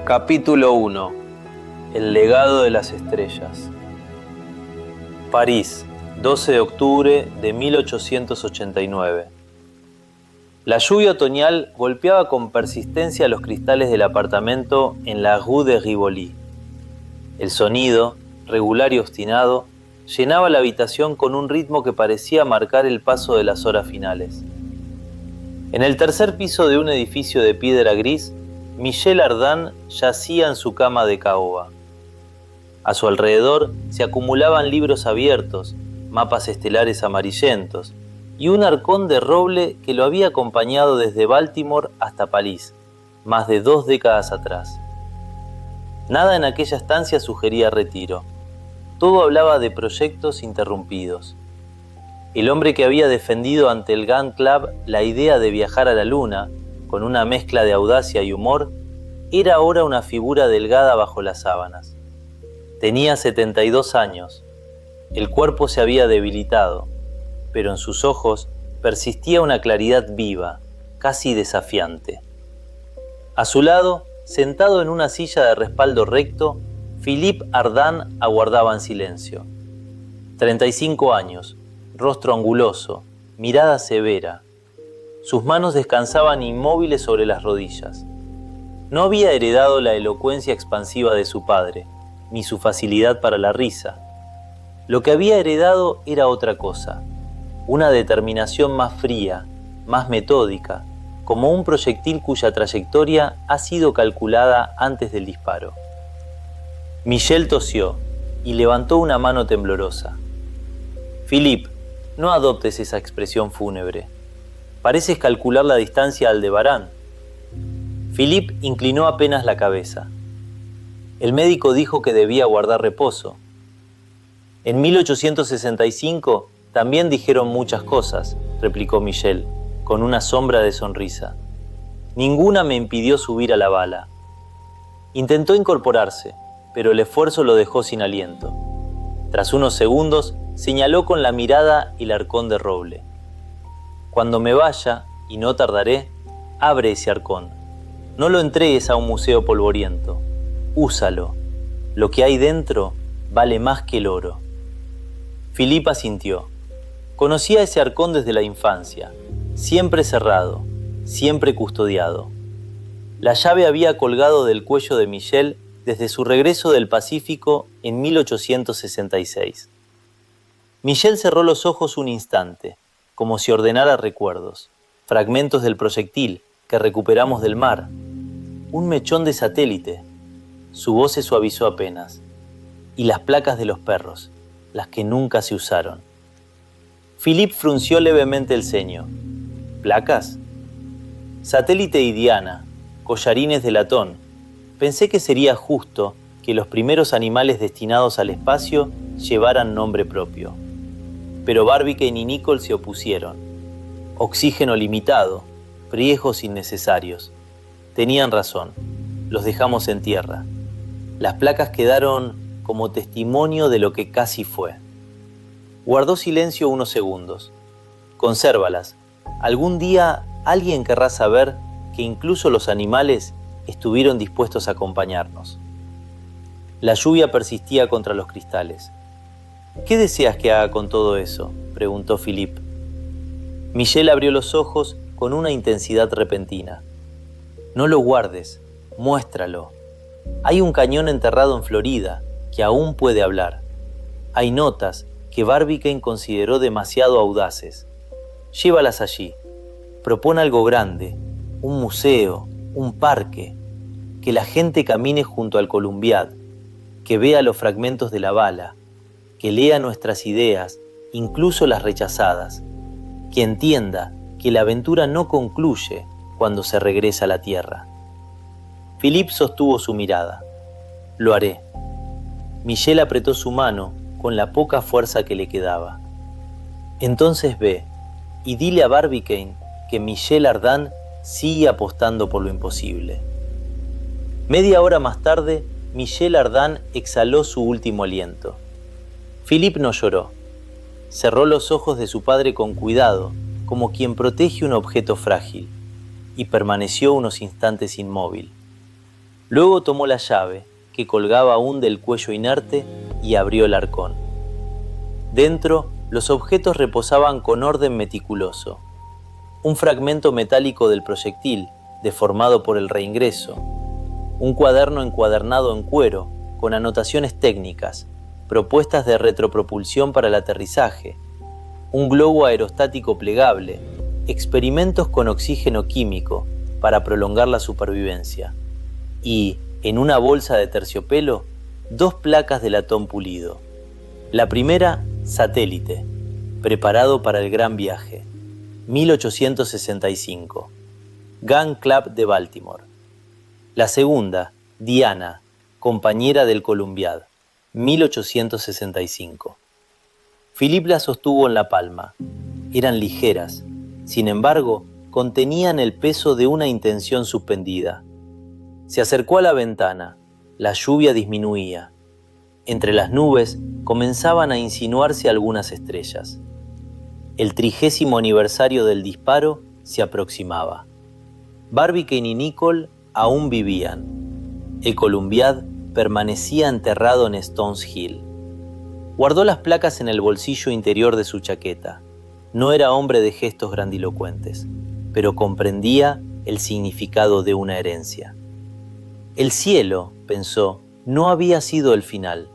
Capítulo 1. El legado de las estrellas. París, 12 de octubre de 1889. La lluvia otoñal golpeaba con persistencia los cristales del apartamento en la Rue de Rivoli. El sonido, regular y obstinado, llenaba la habitación con un ritmo que parecía marcar el paso de las horas finales. En el tercer piso de un edificio de piedra gris, Michel Ardan yacía en su cama de caoba. A su alrededor se acumulaban libros abiertos, mapas estelares amarillentos y un arcón de roble que lo había acompañado desde Baltimore hasta París, más de 2 décadas atrás. Nada en aquella estancia sugería retiro. Todo hablaba de proyectos interrumpidos. El hombre que había defendido ante el Gun Club la idea de viajar a la luna, con una mezcla de audacia y humor, era ahora una figura delgada bajo las sábanas. Tenía 72 años. El cuerpo se había debilitado, pero en sus ojos persistía una claridad viva, casi desafiante. A su lado, sentado en una silla de respaldo recto, Philippe Ardan aguardaba en silencio. 35 años, rostro anguloso, mirada severa. Sus manos descansaban inmóviles sobre las rodillas. No había heredado la elocuencia expansiva de su padre, ni su facilidad para la risa. Lo que había heredado era otra cosa, una determinación más fría, más metódica, como un proyectil cuya trayectoria ha sido calculada antes del disparo. Michel tosió y levantó una mano temblorosa. Philippe, no adoptes esa expresión fúnebre. Pareces calcular la distancia a Aldebarán. Philippe inclinó apenas la cabeza. El médico dijo que debía guardar reposo. En 1865 también dijeron muchas cosas, replicó Michel, con una sombra de sonrisa. Ninguna me impidió subir a la bala. Intentó incorporarse, pero el esfuerzo lo dejó sin aliento. Tras unos segundos, señaló con la mirada el arcón de roble. Cuando me vaya, y no tardaré, abre ese arcón. No lo entregues a un museo polvoriento. Úsalo. Lo que hay dentro vale más que el oro. Philippe asintió. Conocía ese arcón desde la infancia, siempre cerrado, siempre custodiado. La llave había colgado del cuello de Michel desde su regreso del Pacífico en 1866. Michel cerró los ojos un instante, como si ordenara recuerdos, fragmentos del proyectil que recuperamos del mar, un mechón de satélite. Su voz se suavizó apenas, y las placas de los perros, las que nunca se usaron. Philippe frunció levemente el ceño. ¿Placas? Satélite y Diana, collarines de latón. Pensé que sería justo que los primeros animales destinados al espacio llevaran nombre propio. Pero Barbicane y Nicholl se opusieron. Oxígeno limitado, riesgos innecesarios. Tenían razón, los dejamos en tierra. Las placas quedaron como testimonio de lo que casi fue. Guardó silencio unos segundos. Consérvalas. Algún día alguien querrá saber que incluso los animales estuvieron dispuestos a acompañarnos. La lluvia persistía contra los cristales. ¿Qué deseas que haga con todo eso?, preguntó Philippe. Michel abrió los ojos con una intensidad repentina. No lo guardes, muéstralo. Hay un cañón enterrado en Florida que aún puede hablar. Hay notas que Barbicane consideró demasiado audaces. Llévalas allí. Propón algo grande, un museo, un parque, que la gente camine junto al Columbiad, que vea los fragmentos de la bala, que lea nuestras ideas, incluso las rechazadas, que entienda que la aventura no concluye cuando se regresa a la tierra. Philippe sostuvo su mirada. Lo haré. Michel apretó su mano con la poca fuerza que le quedaba. Entonces ve y dile a Barbicane que Michel Ardan sigue apostando por lo imposible. Media hora más tarde, Michel Ardan exhaló su último aliento. Philippe no lloró. Cerró los ojos de su padre con cuidado, como quien protege un objeto frágil, y permaneció unos instantes inmóvil. Luego tomó la llave, que colgaba aún del cuello inerte, y abrió el arcón. Dentro, los objetos reposaban con orden meticuloso. Un fragmento metálico del proyectil, deformado por el reingreso. Un cuaderno encuadernado en cuero, con anotaciones técnicas, propuestas de retropropulsión para el aterrizaje, un globo aerostático plegable, experimentos con oxígeno químico para prolongar la supervivencia, y, en una bolsa de terciopelo, 2 placas de latón pulido. La primera, satélite, preparado para el gran viaje, 1865, Gun Club de Baltimore. La segunda, Diana, compañera del Columbiad, 1865. Philippe las sostuvo en la palma. Eran ligeras, sin embargo, contenían el peso de una intención suspendida. Se acercó a la ventana. La lluvia disminuía. Entre las nubes comenzaban a insinuarse algunas estrellas. El 30º aniversario del disparo se aproximaba. Barbicane y Nicholl aún vivían. El Columbiad permanecía enterrado en Stones Hill. Guardó las placas en el bolsillo interior de su chaqueta. No era hombre de gestos grandilocuentes, pero comprendía el significado de una herencia. El cielo, pensó, no había sido el final,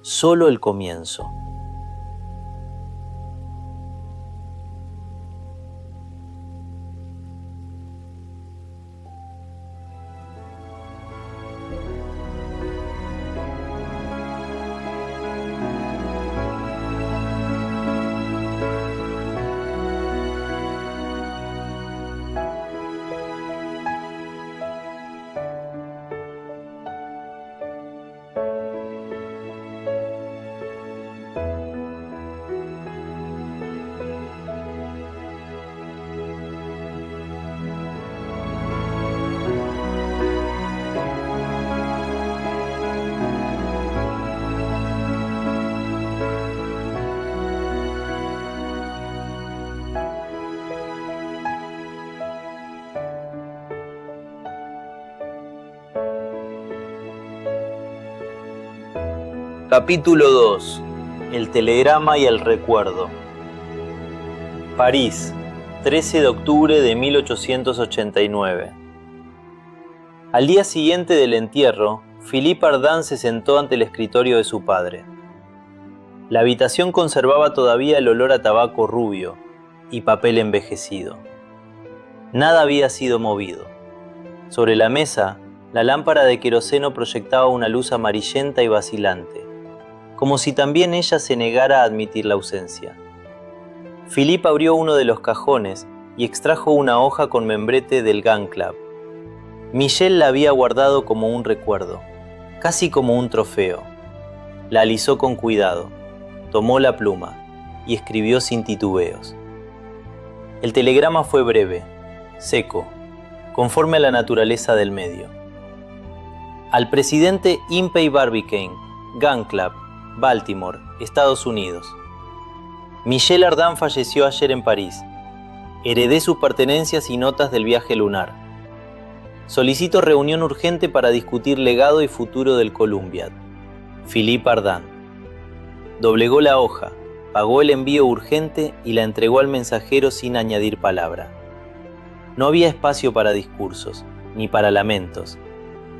solo el comienzo. Capítulo 2. El telegrama y el recuerdo. París, 13 de octubre de 1889. Al día siguiente del entierro, Philippe Ardant se sentó ante el escritorio de su padre. La habitación conservaba todavía el olor a tabaco rubio y papel envejecido. Nada había sido movido. Sobre la mesa, la lámpara de queroseno proyectaba una luz amarillenta y vacilante, como si también ella se negara a admitir la ausencia. Philippe abrió uno de los cajones y extrajo una hoja con membrete del Gun Club. Michel la había guardado como un recuerdo, casi como un trofeo. La alisó con cuidado, tomó la pluma y escribió sin titubeos. El telegrama fue breve, seco, conforme a la naturaleza del medio. Al presidente Impey Barbicane, Gun Club, Baltimore, Estados Unidos. Michel Ardant falleció ayer en París. Heredé sus pertenencias y notas del viaje lunar. Solicito reunión urgente para discutir legado y futuro del Columbiad. Philippe Ardant. Doblegó la hoja, pagó el envío urgente y la entregó al mensajero sin añadir palabra. No había espacio para discursos, ni para lamentos.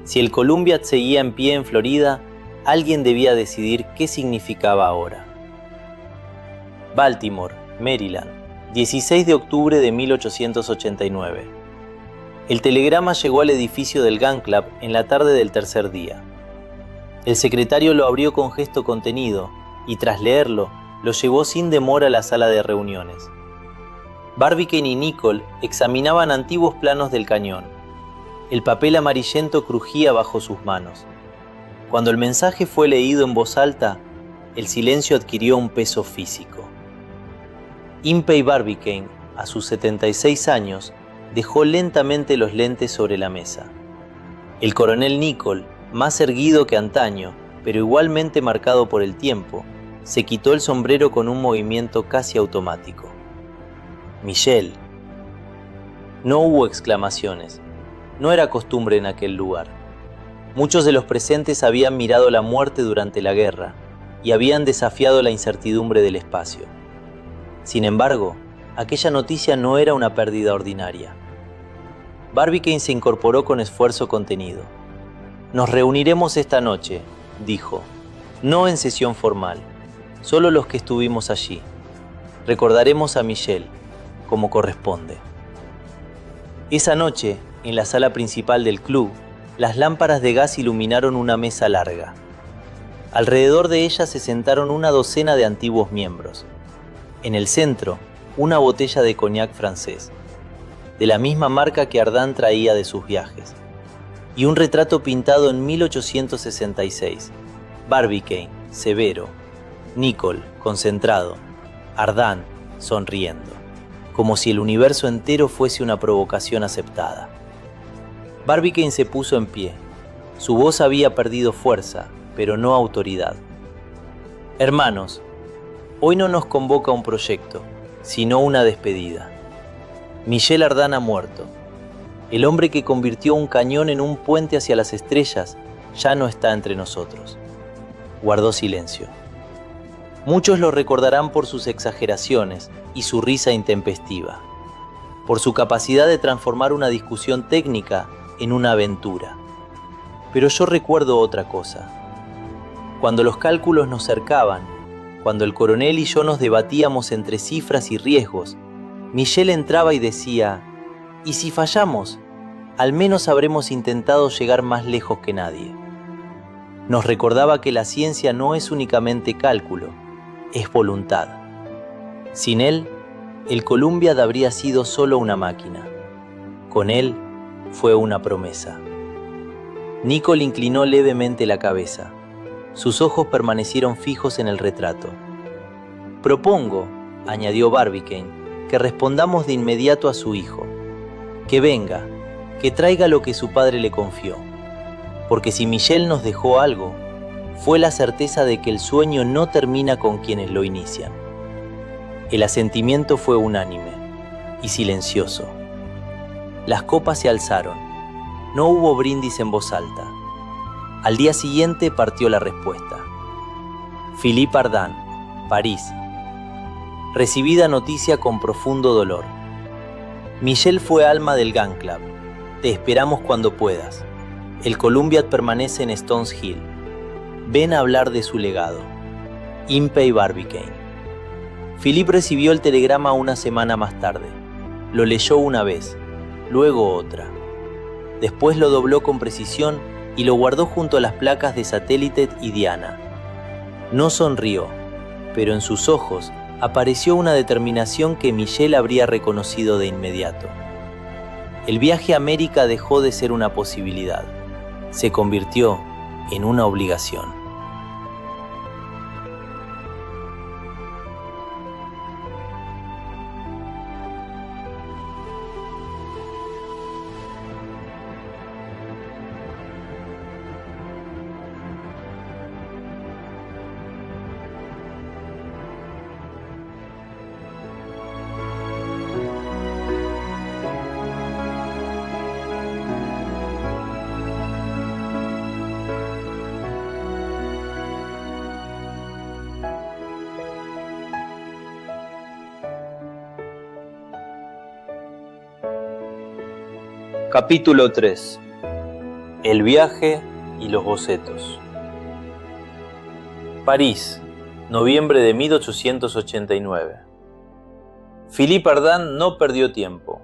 Si el Columbiad seguía en pie en Florida, alguien debía decidir qué significaba ahora. Baltimore, Maryland, 16 de octubre de 1889. El telegrama llegó al edificio del Gun Club en la tarde del tercer día. El secretario lo abrió con gesto contenido y, tras leerlo, lo llevó sin demora a la sala de reuniones. Barbicane y Nicholl examinaban antiguos planos del cañón. El papel amarillento crujía bajo sus manos. Cuando el mensaje fue leído en voz alta, el silencio adquirió un peso físico. Impey Barbicane, a sus 76 años, dejó lentamente los lentes sobre la mesa. El coronel Nicholl, más erguido que antaño, pero igualmente marcado por el tiempo, se quitó el sombrero con un movimiento casi automático. Michel. No hubo exclamaciones. No era costumbre en aquel lugar. Muchos de los presentes habían mirado la muerte durante la guerra y habían desafiado la incertidumbre del espacio. Sin embargo, aquella noticia no era una pérdida ordinaria. Barbicane se incorporó con esfuerzo contenido. «Nos reuniremos esta noche», dijo, «no en sesión formal, solo los que estuvimos allí. Recordaremos a Michel, como corresponde». Esa noche, en la sala principal del club, las lámparas de gas iluminaron una mesa larga. Alrededor de ella se sentaron una docena de antiguos miembros. En el centro, una botella de coñac francés, de la misma marca que Ardan traía de sus viajes, y un retrato pintado en 1866. Barbicane, severo, Nicole, concentrado, Ardan, sonriendo, como si el universo entero fuese una provocación aceptada. Barbicane se puso en pie. Su voz había perdido fuerza, pero no autoridad. «Hermanos, hoy no nos convoca un proyecto, sino una despedida. Michel Ardan ha muerto. El hombre que convirtió un cañón en un puente hacia las estrellas ya no está entre nosotros». Guardó silencio. Muchos lo recordarán por sus exageraciones y su risa intempestiva, por su capacidad de transformar una discusión técnica en una aventura. Pero yo recuerdo otra cosa. Cuando los cálculos nos cercaban, cuando el coronel y yo nos debatíamos entre cifras y riesgos, Michel entraba y decía: «¿Y si fallamos? Al menos habremos intentado llegar más lejos que nadie». Nos recordaba que la ciencia no es únicamente cálculo, es voluntad. Sin él, el Columbiad habría sido solo una máquina. Con él, fue una promesa. Nicole inclinó levemente la cabeza. Sus ojos permanecieron fijos en el retrato. «Propongo», añadió Barbicane, «que respondamos de inmediato a su hijo. Que venga, que traiga lo que su padre le confió. Porque si Michel nos dejó algo, fue la certeza de que el sueño no termina con quienes lo inician». El asentimiento fue unánime y silencioso. Las copas se alzaron. No hubo brindis en voz alta. Al día siguiente partió la respuesta. Philippe Ardan, París. Recibida noticia con profundo dolor. Michel fue alma del Gun Club. Te esperamos cuando puedas. El Columbiad permanece en Stones Hill. Ven a hablar de su legado. Impey Barbicane. Philippe recibió el telegrama una semana más tarde. Lo leyó una vez, luego otra. Después lo dobló con precisión y lo guardó junto a las placas de Satellite y Diana. No sonrió, pero en sus ojos apareció una determinación que Michel habría reconocido de inmediato. El viaje a América dejó de ser una posibilidad. Se convirtió en una obligación. Capítulo 3. El viaje y los bocetos. París, noviembre de 1889. Philippe Ardan no perdió tiempo.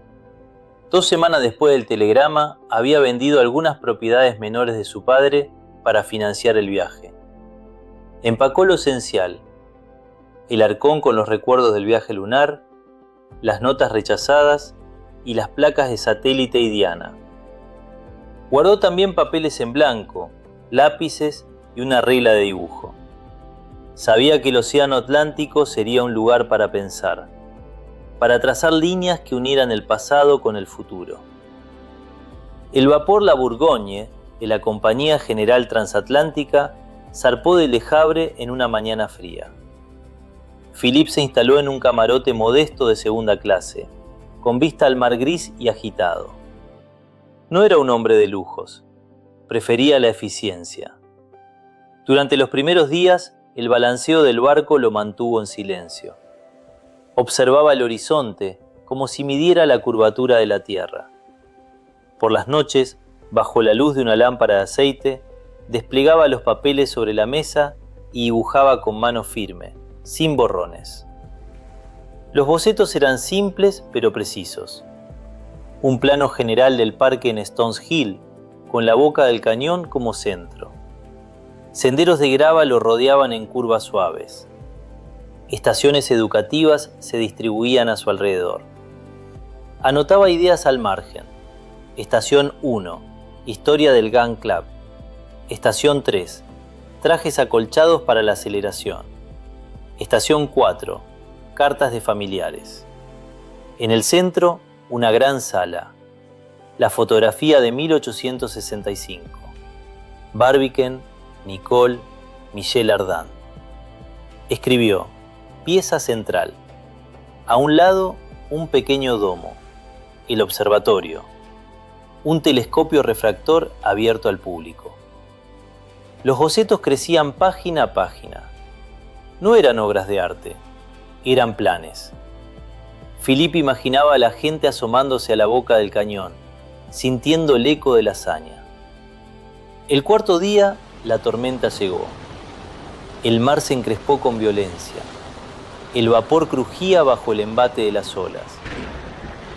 2 semanas después del telegrama, había vendido algunas propiedades menores de su padre para financiar el viaje. Empacó lo esencial: el arcón con los recuerdos del viaje lunar, las notas rechazadas y las placas de Satellite y Diana. Guardó también papeles en blanco, lápices y una regla de dibujo. Sabía que el océano Atlántico sería un lugar para pensar, para trazar líneas que unieran el pasado con el futuro. El vapor La Bourgogne, de la Compañía General Transatlántica, zarpó de Le Havre en una mañana fría. Philippe se instaló en un camarote modesto de segunda clase, con vista al mar gris y agitado. No era un hombre de lujos, prefería la eficiencia. Durante los primeros días, el balanceo del barco lo mantuvo en silencio. Observaba el horizonte como si midiera la curvatura de la tierra. Por las noches, bajo la luz de una lámpara de aceite, desplegaba los papeles sobre la mesa y dibujaba con mano firme, sin borrones. Los bocetos eran simples pero precisos. Un plano general del parque en Stones Hill, con la boca del cañón como centro. Senderos de grava lo rodeaban en curvas suaves. Estaciones educativas se distribuían a su alrededor. Anotaba ideas al margen. Estación 1, historia del Gun Club. Estación 3, trajes acolchados para la aceleración. Estación 4, cartas de familiares. En el centro, una gran sala. La fotografía de 1865. Barbicane, Nicole, Michel Ardan. Escribió, pieza central. A un lado, un pequeño domo, el observatorio. Un telescopio refractor abierto al público. Los bocetos crecían página a página. No eran obras de arte, eran planes. Philippe imaginaba a la gente asomándose a la boca del cañón, sintiendo el eco de la hazaña. El cuarto día, la tormenta llegó. El mar se encrespó con violencia. El vapor crujía bajo el embate de las olas.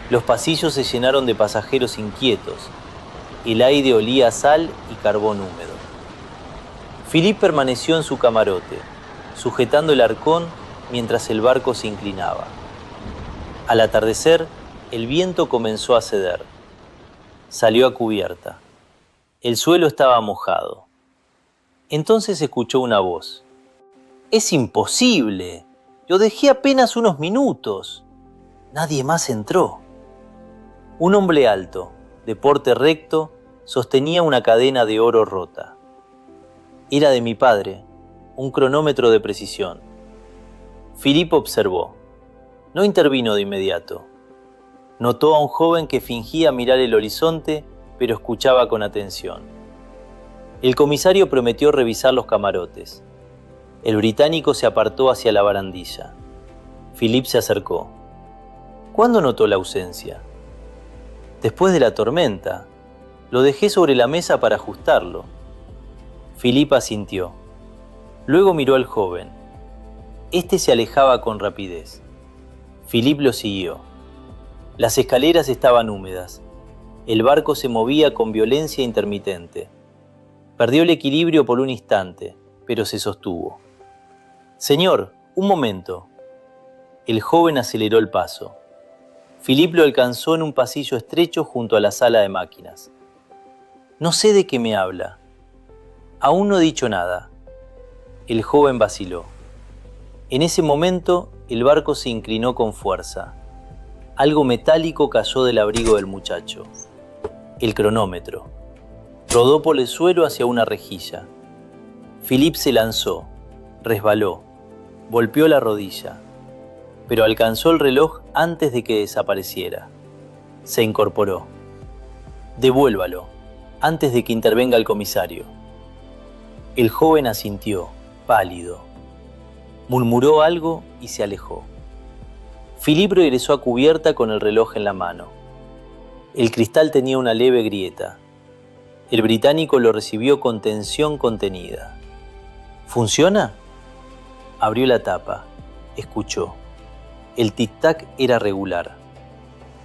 Los pasillos se llenaron de pasajeros inquietos. El aire olía a sal y carbón húmedo. Philippe permaneció en su camarote, sujetando el arcón mientras el barco se inclinaba. Al atardecer, el viento comenzó a ceder. Salió a cubierta. El suelo estaba mojado. Entonces escuchó una voz. ¡Es imposible! Lo dejé apenas unos minutos. Nadie más entró. Un hombre alto, de porte recto, sostenía una cadena de oro rota. Era de mi padre, un cronómetro de precisión. Philippe observó. No intervino de inmediato. Notó a un joven que fingía mirar el horizonte, pero escuchaba con atención. El comisario prometió revisar los camarotes. El británico se apartó hacia la barandilla. Philippe se acercó. ¿Cuándo notó la ausencia? Después de la tormenta. Lo dejé sobre la mesa para ajustarlo. Philippe asintió. Luego miró al joven. Este se alejaba con rapidez. Philippe lo siguió. Las escaleras estaban húmedas. El barco se movía con violencia intermitente. Perdió el equilibrio por un instante, pero se sostuvo. «Señor, un momento». El joven aceleró el paso. Philippe lo alcanzó en un pasillo estrecho junto a la sala de máquinas. «No sé de qué me habla». «Aún no he dicho nada». El joven vaciló. En ese momento, el barco se inclinó con fuerza. Algo metálico cayó del abrigo del muchacho. El cronómetro. Rodó por el suelo hacia una rejilla. Philippe se lanzó, resbaló, golpeó la rodilla, pero alcanzó el reloj antes de que desapareciera. Se incorporó. «Devuélvalo, antes de que intervenga el comisario». El joven asintió, pálido. Murmuró algo y se alejó. Philippe regresó a cubierta con el reloj en la mano. El cristal tenía una leve grieta. El británico lo recibió con tensión contenida. ¿Funciona? Abrió la tapa. Escuchó. El tic-tac era regular.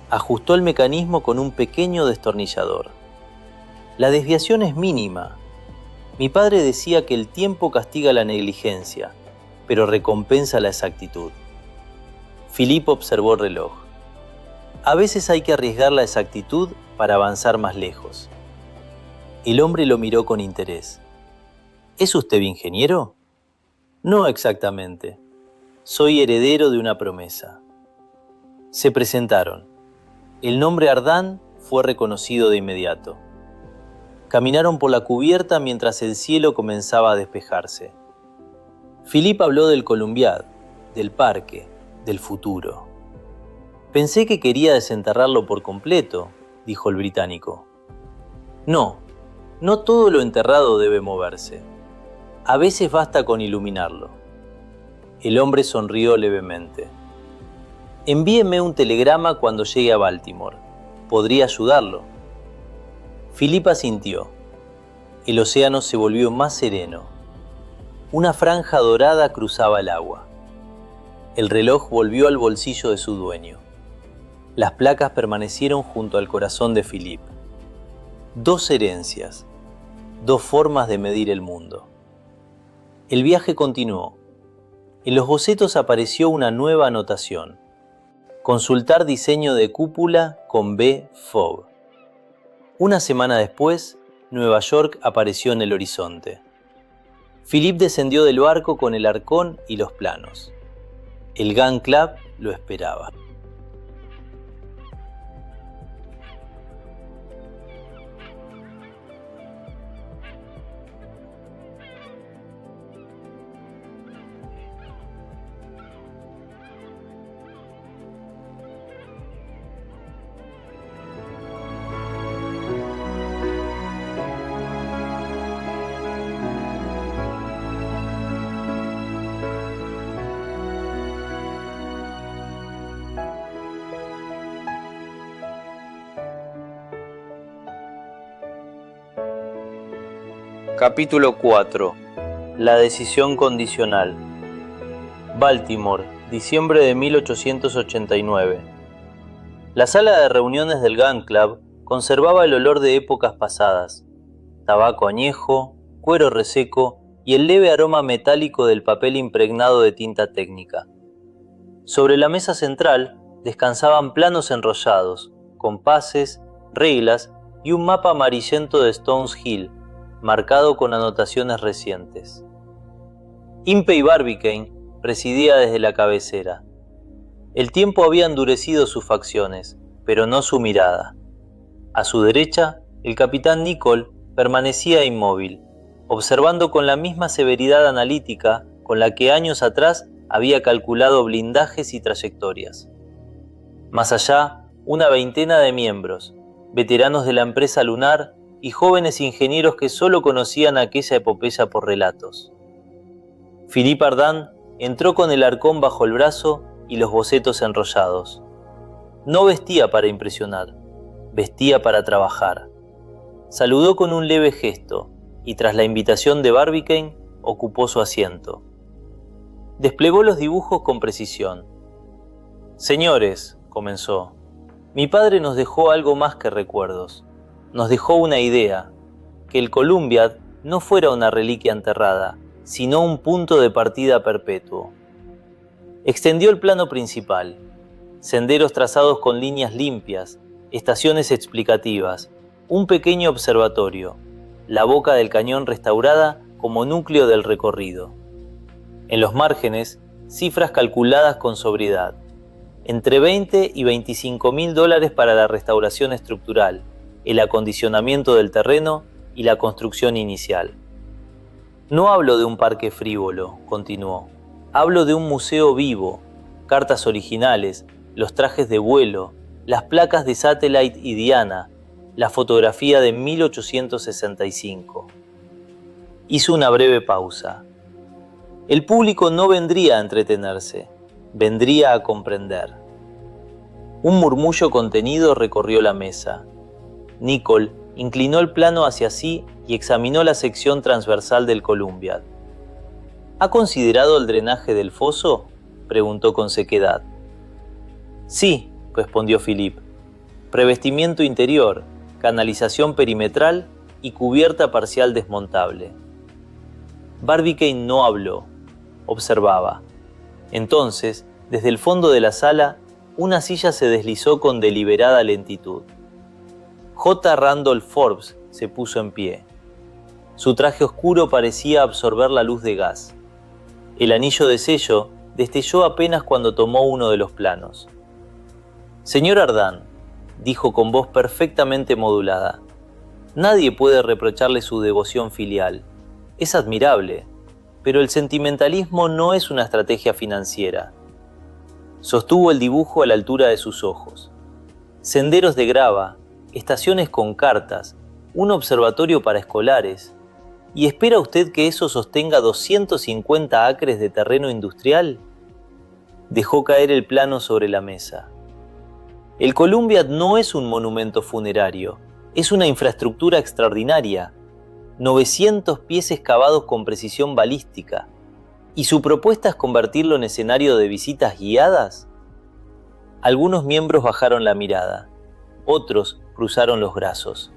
Ajustó el mecanismo con un pequeño destornillador. La desviación es mínima. Mi padre decía que el tiempo castiga la negligencia, pero recompensa la exactitud. Philippe observó el reloj. A veces hay que arriesgar la exactitud para avanzar más lejos. El hombre lo miró con interés. ¿Es usted ingeniero? No exactamente. Soy heredero de una promesa. Se presentaron. El nombre Ardan fue reconocido de inmediato. Caminaron por la cubierta mientras el cielo comenzaba a despejarse. Philippe habló del Columbiad, del parque, del futuro. Pensé que quería desenterrarlo por completo, dijo el británico. No, No todo lo enterrado debe moverse. A veces basta con iluminarlo. El hombre sonrió levemente. Envíeme un telegrama cuando llegue a Baltimore. Podría ayudarlo. Philip asintió. El océano se volvió más sereno. Una franja dorada cruzaba el agua. El reloj volvió al bolsillo de su dueño. Las placas permanecieron junto al corazón de Philip. 2 herencias, 2 formas de medir el mundo. El viaje continuó. En los bocetos apareció una nueva anotación. Consultar diseño de cúpula con B. Fob. Una semana después, Nueva York apareció en el horizonte. Philip descendió del barco con el arcón y los planos. El Gun Club lo esperaba. Capítulo 4. La decisión condicional. Baltimore, diciembre de 1889. La sala de reuniones del Gun Club conservaba el olor de épocas pasadas: tabaco añejo, cuero reseco y el leve aroma metálico del papel impregnado de tinta técnica. Sobre la mesa central descansaban planos enrollados, compases, reglas y un mapa amarillento de Stones Hill, marcado con anotaciones recientes. Impey Barbicane presidía desde la cabecera. El tiempo había endurecido sus facciones, pero no su mirada. A su derecha, el capitán Nicholl permanecía inmóvil, observando con la misma severidad analítica con la que años atrás había calculado blindajes y trayectorias. Más allá, una veintena de miembros, veteranos de la empresa lunar y jóvenes ingenieros que solo conocían aquella epopeya por relatos. Philip Ardan entró con el arcón bajo el brazo y los bocetos enrollados. No vestía para impresionar, vestía para trabajar. Saludó con un leve gesto y tras la invitación de Barbicane ocupó su asiento. Desplegó los dibujos con precisión. «Señores», comenzó, «mi padre nos dejó algo más que recuerdos. Nos dejó una idea, que el Columbiad no fuera una reliquia enterrada, sino un punto de partida perpetuo». Extendió el plano principal, senderos trazados con líneas limpias, estaciones explicativas, un pequeño observatorio, la boca del cañón restaurada como núcleo del recorrido. En los márgenes, cifras calculadas con sobriedad, entre 20 y 25.000 dólares para la restauración estructural, el acondicionamiento del terreno y la construcción inicial. No hablo de un parque frívolo, continuó. Hablo de un museo vivo, cartas originales, los trajes de vuelo, las placas de Satellite y Diana, la fotografía de 1865. Hizo una breve pausa. El público no vendría a entretenerse, vendría a comprender. Un murmullo contenido recorrió la mesa. Nicholl inclinó el plano hacia sí y examinó la sección transversal del Columbiad. ¿Ha considerado el drenaje del foso?, preguntó con sequedad. Sí, respondió Philip. Revestimiento interior, canalización perimetral y cubierta parcial desmontable. Barbicane no habló, observaba. Entonces, desde el fondo de la sala, una silla se deslizó con deliberada lentitud. J. Randolph Forbes se puso en pie. Su traje oscuro parecía absorber la luz de gas. El anillo de sello destelló apenas cuando tomó uno de los planos. «Señor Ardan», dijo con voz perfectamente modulada, «nadie puede reprocharle su devoción filial. Es admirable, pero el sentimentalismo no es una estrategia financiera». Sostuvo el dibujo a la altura de sus ojos. Senderos de grava, estaciones con cartas, un observatorio para escolares. ¿Y espera usted que eso sostenga 250 acres de terreno industrial? Dejó caer el plano sobre la mesa. El Columbiad no es un monumento funerario, es una infraestructura extraordinaria. 900 pies excavados con precisión balística. ¿Y su propuesta es convertirlo en escenario de visitas guiadas? Algunos miembros bajaron la mirada, otros cruzaron los brazos.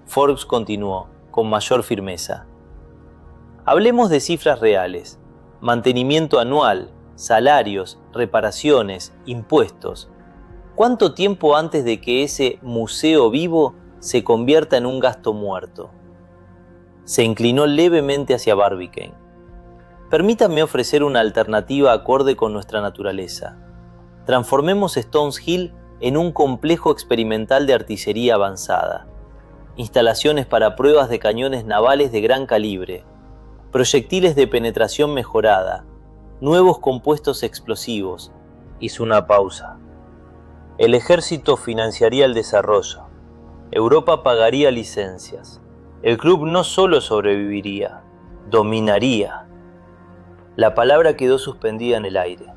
Forbes continuó, con mayor firmeza. Hablemos de cifras reales: mantenimiento anual, salarios, reparaciones, impuestos. ¿Cuánto tiempo antes de que ese museo vivo se convierta en un gasto muerto? Se inclinó levemente hacia Barbicane. Permítanme ofrecer una alternativa acorde con nuestra naturaleza. Transformemos Stones Hill en un complejo experimental de artillería avanzada, instalaciones para pruebas de cañones navales de gran calibre, proyectiles de penetración mejorada, nuevos compuestos explosivos. Hizo una pausa. El ejército financiaría el desarrollo. Europa pagaría licencias. El club no solo sobreviviría, dominaría. La palabra quedó suspendida en el aire.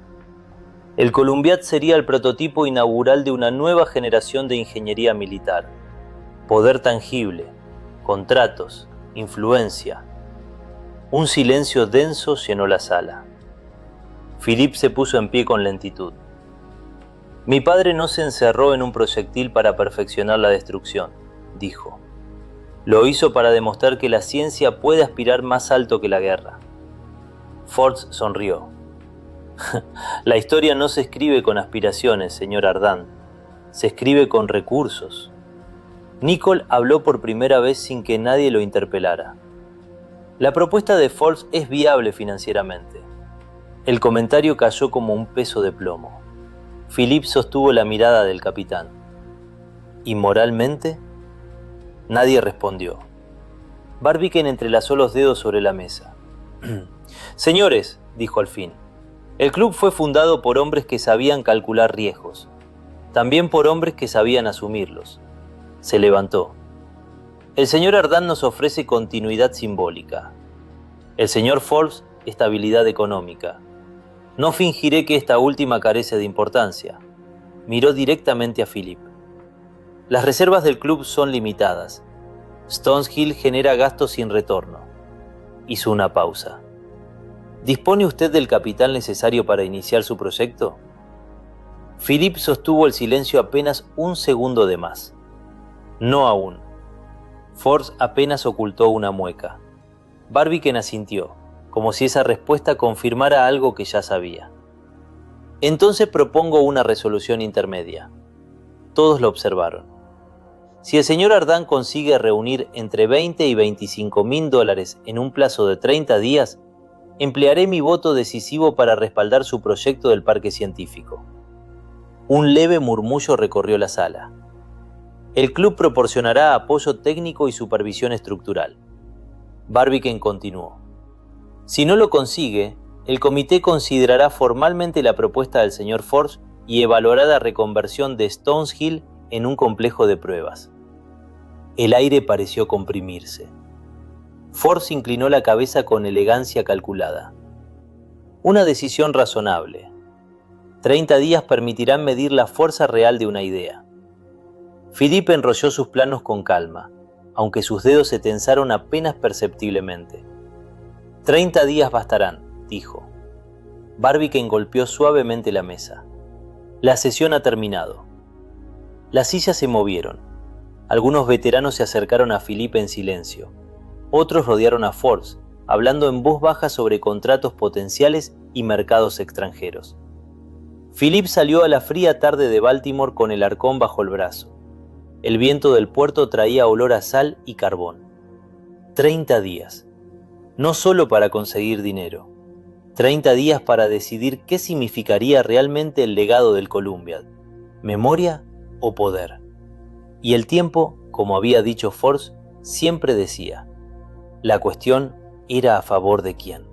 El Columbiad sería el prototipo inaugural de una nueva generación de ingeniería militar. Poder tangible, contratos, influencia. Un silencio denso llenó la sala. Philippe se puso en pie con lentitud. Mi padre no se encerró en un proyectil para perfeccionar la destrucción, dijo. Lo hizo para demostrar que la ciencia puede aspirar más alto que la guerra. Forbes sonrió. La historia no se escribe con aspiraciones, señor Ardan. Se escribe con recursos. Nicole habló por primera vez sin que nadie lo interpelara. La propuesta de Forbes es viable financieramente. El comentario cayó como un peso de plomo. Philippe sostuvo la mirada del capitán. ¿Y moralmente? Nadie respondió. Barbicane entrelazó los dedos sobre la mesa. Señores, dijo al fin, el club fue fundado por hombres que sabían calcular riesgos, también por hombres que sabían asumirlos. Se levantó. El señor Ardan nos ofrece continuidad simbólica. El señor Forbes, estabilidad económica. No fingiré que esta última carece de importancia. Miró directamente a Philippe. Las reservas del club son limitadas. Stones Hill genera gastos sin retorno. Hizo una pausa. ¿Dispone usted del capital necesario para iniciar su proyecto? Philippe sostuvo el silencio apenas un segundo de más. No aún. Forbes apenas ocultó una mueca. Barbicane asintió, como si esa respuesta confirmara algo que ya sabía. Entonces propongo una resolución intermedia. Todos lo observaron. Si el señor Ardan consigue reunir entre 20 y 25.000 dólares en un plazo de 30 días, emplearé mi voto decisivo para respaldar su proyecto del parque científico. Un leve murmullo recorrió la sala. El club proporcionará apoyo técnico y supervisión estructural. Barbicane continuó. Si no lo consigue, el comité considerará formalmente la propuesta del señor Forbes y evaluará la reconversión de Stones Hill en un complejo de pruebas. El aire pareció comprimirse. Forbes inclinó la cabeza con elegancia calculada. Una decisión razonable. 30 días permitirán medir la fuerza real de una idea. Philippe enrolló sus planos con calma, aunque sus dedos se tensaron apenas perceptiblemente. 30 días bastarán, dijo. Barbicane golpeó suavemente la mesa. La sesión ha terminado. Las sillas se movieron. Algunos veteranos se acercaron a Philippe en silencio. Otros rodearon a Forbes, hablando en voz baja sobre contratos potenciales y mercados extranjeros. Philippe salió a la fría tarde de Baltimore con el arcón bajo el brazo. El viento del puerto traía olor a sal y carbón. 30 días. No solo para conseguir dinero. 30 días para decidir qué significaría realmente el legado del Columbiad. ¿Memoria o poder? Y el tiempo, como había dicho Forbes, siempre decía. La cuestión era a favor de quién.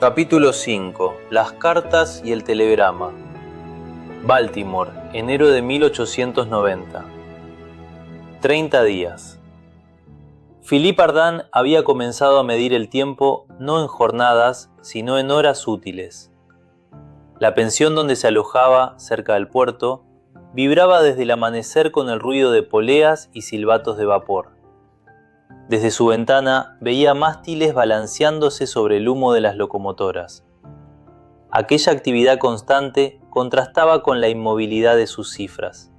Capítulo 5. Las cartas y el telegrama. Baltimore, enero de 1890. 30 días. Philippe Ardant había comenzado a medir el tiempo no en jornadas, sino en horas útiles. La pensión donde se alojaba, cerca del puerto, vibraba desde el amanecer con el ruido de poleas y silbatos de vapor. Desde su ventana veía mástiles balanceándose sobre el humo de las locomotoras. Aquella actividad constante contrastaba con la inmovilidad de sus cifras.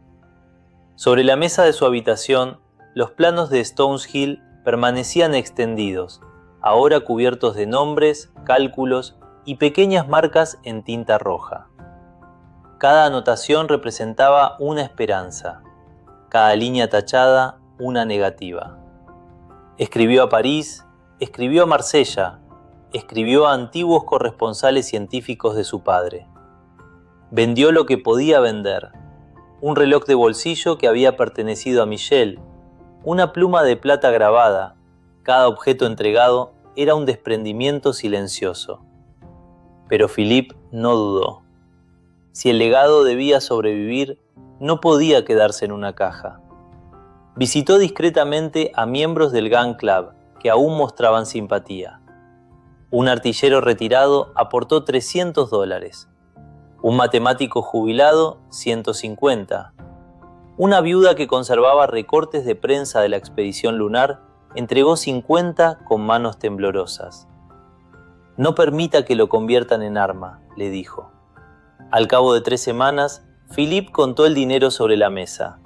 Sobre la mesa de su habitación, los planos de Stones Hill permanecían extendidos, ahora cubiertos de nombres, cálculos y pequeñas marcas en tinta roja. Cada anotación representaba una esperanza, cada línea tachada una negativa. Escribió a París, escribió a Marsella, escribió a antiguos corresponsales científicos de su padre. Vendió lo que podía vender: un reloj de bolsillo que había pertenecido a Michel, una pluma de plata grabada. Cada objeto entregado era un desprendimiento silencioso. Pero Philippe no dudó. Si el legado debía sobrevivir, no podía quedarse en una caja. Visitó discretamente a miembros del Gun Club que aún mostraban simpatía. Un artillero retirado aportó $300. Un matemático jubilado, 150. Una viuda que conservaba recortes de prensa de la expedición lunar entregó 50 con manos temblorosas. «No permita que lo conviertan en arma», le dijo. Al cabo de 3 semanas, Philippe contó el dinero sobre la mesa.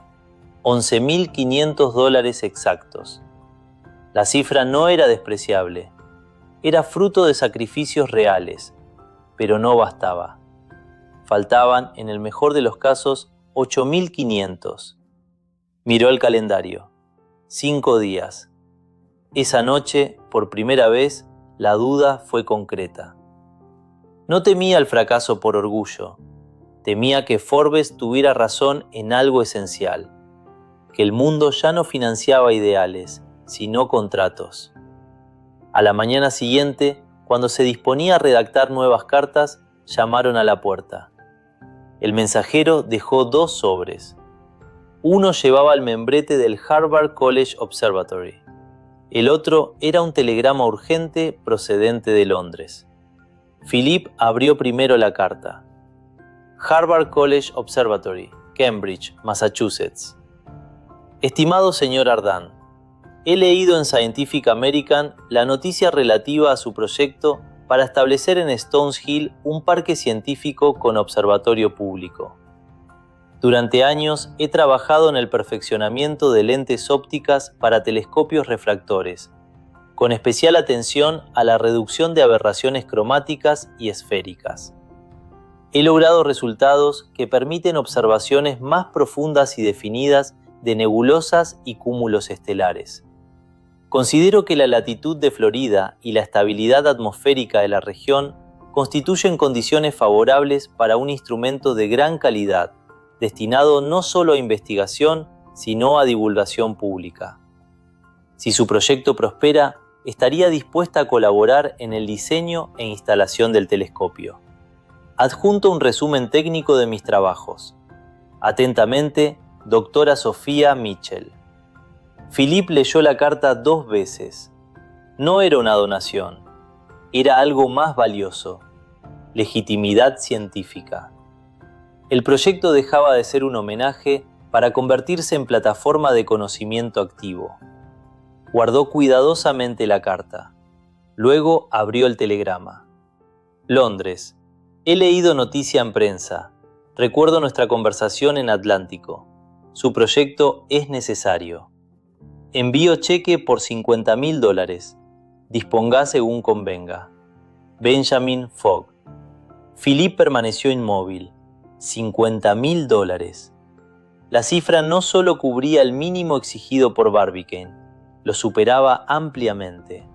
$11.500 exactos. La cifra no era despreciable. Era fruto de sacrificios reales, pero no bastaba. Faltaban, en el mejor de los casos, 8.500. Miró el calendario. 5 días. Esa noche, por primera vez, la duda fue concreta. No temía el fracaso por orgullo. Temía que Forbes tuviera razón en algo esencial: que el mundo ya no financiaba ideales, sino contratos. A la mañana siguiente, cuando se disponía a redactar nuevas cartas, llamaron a la puerta. El mensajero dejó 2 sobres. Uno llevaba el membrete del Harvard College Observatory. El otro era un telegrama urgente procedente de Londres. Philippe abrió primero la carta. Harvard College Observatory, Cambridge, Massachusetts. Estimado señor Ardant, he leído en Scientific American la noticia relativa a su proyecto para establecer en Stones Hill un parque científico con observatorio público. Durante años he trabajado en el perfeccionamiento de lentes ópticas para telescopios refractores, con especial atención a la reducción de aberraciones cromáticas y esféricas. He logrado resultados que permiten observaciones más profundas y definidas de nebulosas y cúmulos estelares. Considero que la latitud de Florida y la estabilidad atmosférica de la región constituyen condiciones favorables para un instrumento de gran calidad, destinado no solo a investigación, sino a divulgación pública. Si su proyecto prospera, estaría dispuesta a colaborar en el diseño e instalación del telescopio. Adjunto un resumen técnico de mis trabajos. Atentamente, Doctora Sofía Mitchell. Philippe leyó la carta 2 veces. No era una donación, era algo más valioso: legitimidad científica. El proyecto dejaba de ser un homenaje para convertirse en plataforma de conocimiento activo. Guardó cuidadosamente la carta. Luego abrió el telegrama. Londres. He leído noticia en prensa. Recuerdo nuestra conversación en Atlántico. Su proyecto es necesario. Envío cheque por $50.000. Disponga según convenga. Benjamin Fogg. Philippe permaneció inmóvil. $50.000. La cifra no solo cubría el mínimo exigido por Barbicane, lo superaba ampliamente.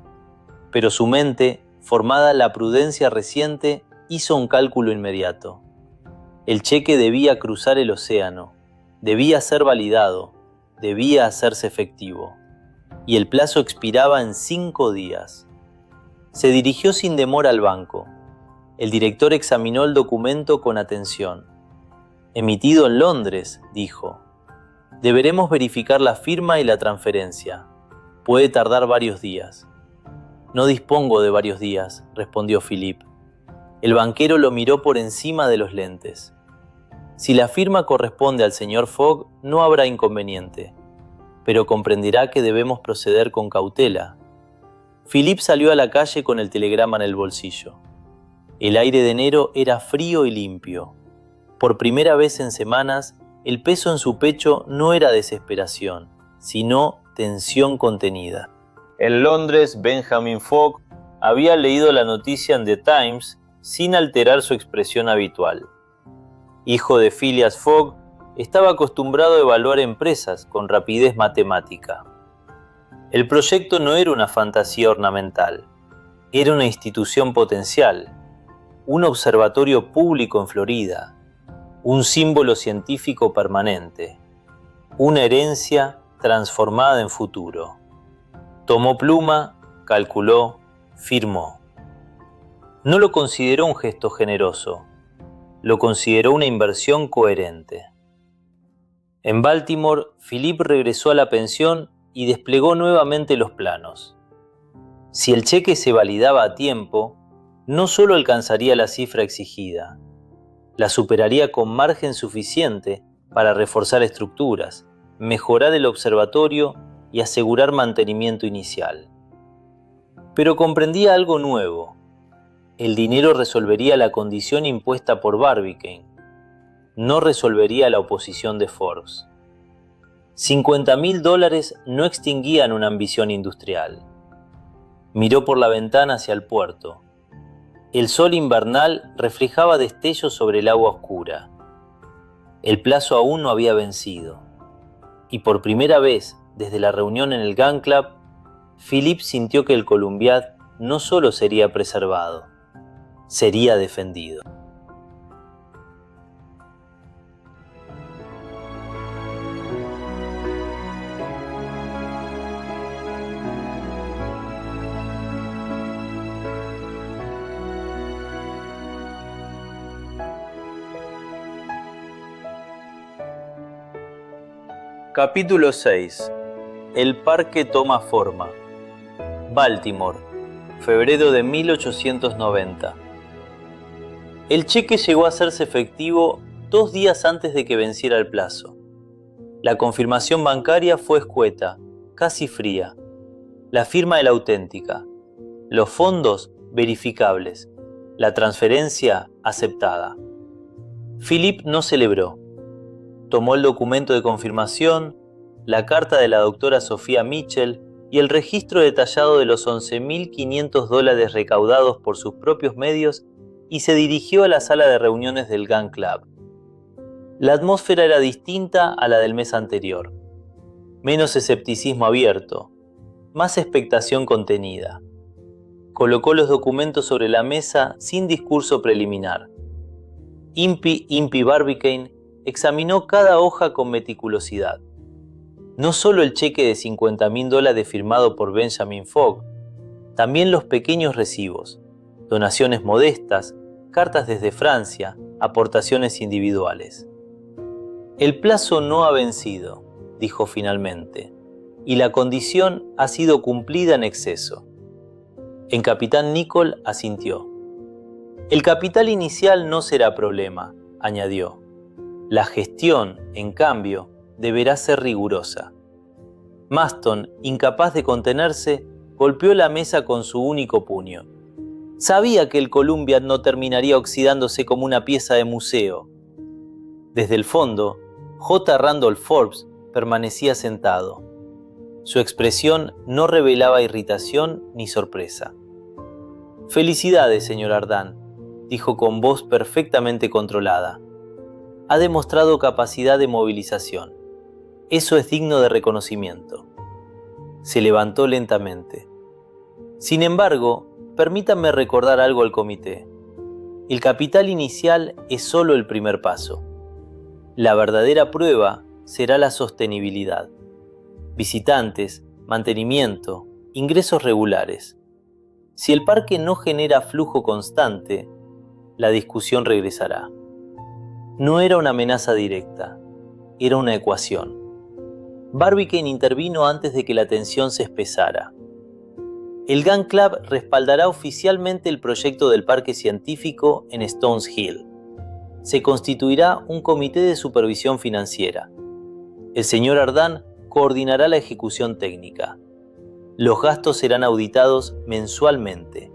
Pero su mente, formada en la prudencia reciente, hizo un cálculo inmediato. El cheque debía cruzar el océano, debía ser validado, debía hacerse efectivo. Y el plazo expiraba en 5 días. Se dirigió sin demora al banco. El director examinó el documento con atención. «Emitido en Londres», dijo. «Deberemos verificar la firma y la transferencia. Puede tardar varios días». «No dispongo de varios días», respondió Philip. El banquero lo miró por encima de los lentes. «Si la firma corresponde al señor Fogg, no habrá inconveniente, pero comprenderá que debemos proceder con cautela». Philip salió a la calle con el telegrama en el bolsillo. El aire de enero era frío y limpio. Por primera vez en semanas, el peso en su pecho no era desesperación, sino tensión contenida. En Londres, Benjamin Fogg había leído la noticia en The Times sin alterar su expresión habitual. Hijo de Phileas Fogg, estaba acostumbrado a evaluar empresas con rapidez matemática. El proyecto no era una fantasía ornamental, era una institución potencial, un observatorio público en Florida, un símbolo científico permanente, una herencia transformada en futuro. Tomó pluma, calculó, firmó. No lo consideró un gesto generoso, lo consideró una inversión coherente. En Baltimore, Philip regresó a la pensión y desplegó nuevamente los planos. Si el cheque se validaba a tiempo, no solo alcanzaría la cifra exigida, la superaría con margen suficiente para reforzar estructuras, mejorar el observatorio y asegurar mantenimiento inicial. Pero comprendía algo nuevo. El dinero resolvería la condición impuesta por Barbicane, no resolvería la oposición de Forbes. $50.000 no extinguían una ambición industrial. Miró por la ventana hacia el puerto. El sol invernal reflejaba destellos sobre el agua oscura. El plazo aún no había vencido. Y por primera vez, desde la reunión en el Gun Club, Philip sintió que el Columbiad no solo sería preservado, sería defendido. Capítulo 6. El parque toma forma. Baltimore, febrero de 1890. El cheque llegó a hacerse efectivo 2 días antes de que venciera el plazo. La confirmación bancaria fue escueta, casi fría. La firma era auténtica. Los fondos verificables. La transferencia aceptada. Philip no celebró. Tomó el documento de confirmación, la carta de la doctora Sofía Mitchell y el registro detallado de los $11.500 recaudados por sus propios medios y se dirigió a la sala de reuniones del Gun Club. La atmósfera era distinta a la del mes anterior. Menos escepticismo abierto, más expectación contenida. Colocó los documentos sobre la mesa sin discurso preliminar. Impey Barbicane examinó cada hoja con meticulosidad. No solo el cheque de $50.000 firmado por Benjamin Fogg, también los pequeños recibos, donaciones modestas, cartas desde Francia, aportaciones individuales. El plazo no ha vencido, dijo finalmente, y la condición ha sido cumplida en exceso. El capitán Nicholl asintió. El capital inicial no será problema, añadió. La gestión, en cambio, deberá ser rigurosa. Maston, incapaz de contenerse, golpeó la mesa con su único puño. Sabía que el Columbiad no terminaría oxidándose como una pieza de museo. Desde el fondo, J. Randolph Forbes permanecía sentado. Su expresión no revelaba irritación ni sorpresa. «Felicidades, señor Ardán», dijo con voz perfectamente controlada. «Ha demostrado capacidad de movilización. Eso es digno de reconocimiento». Se levantó lentamente. «Sin embargo, permítanme recordar algo al comité. El capital inicial es solo el primer paso. La verdadera prueba será la sostenibilidad. Visitantes, mantenimiento, ingresos regulares. Si el parque no genera flujo constante, la discusión regresará. No era una amenaza directa, era una ecuación. Barbicane intervino antes de que la tensión se espesara. El Gun Club respaldará oficialmente el proyecto del parque científico en Stones Hill. Se constituirá un comité de supervisión financiera. El señor Ardan coordinará la ejecución técnica. Los gastos serán auditados mensualmente.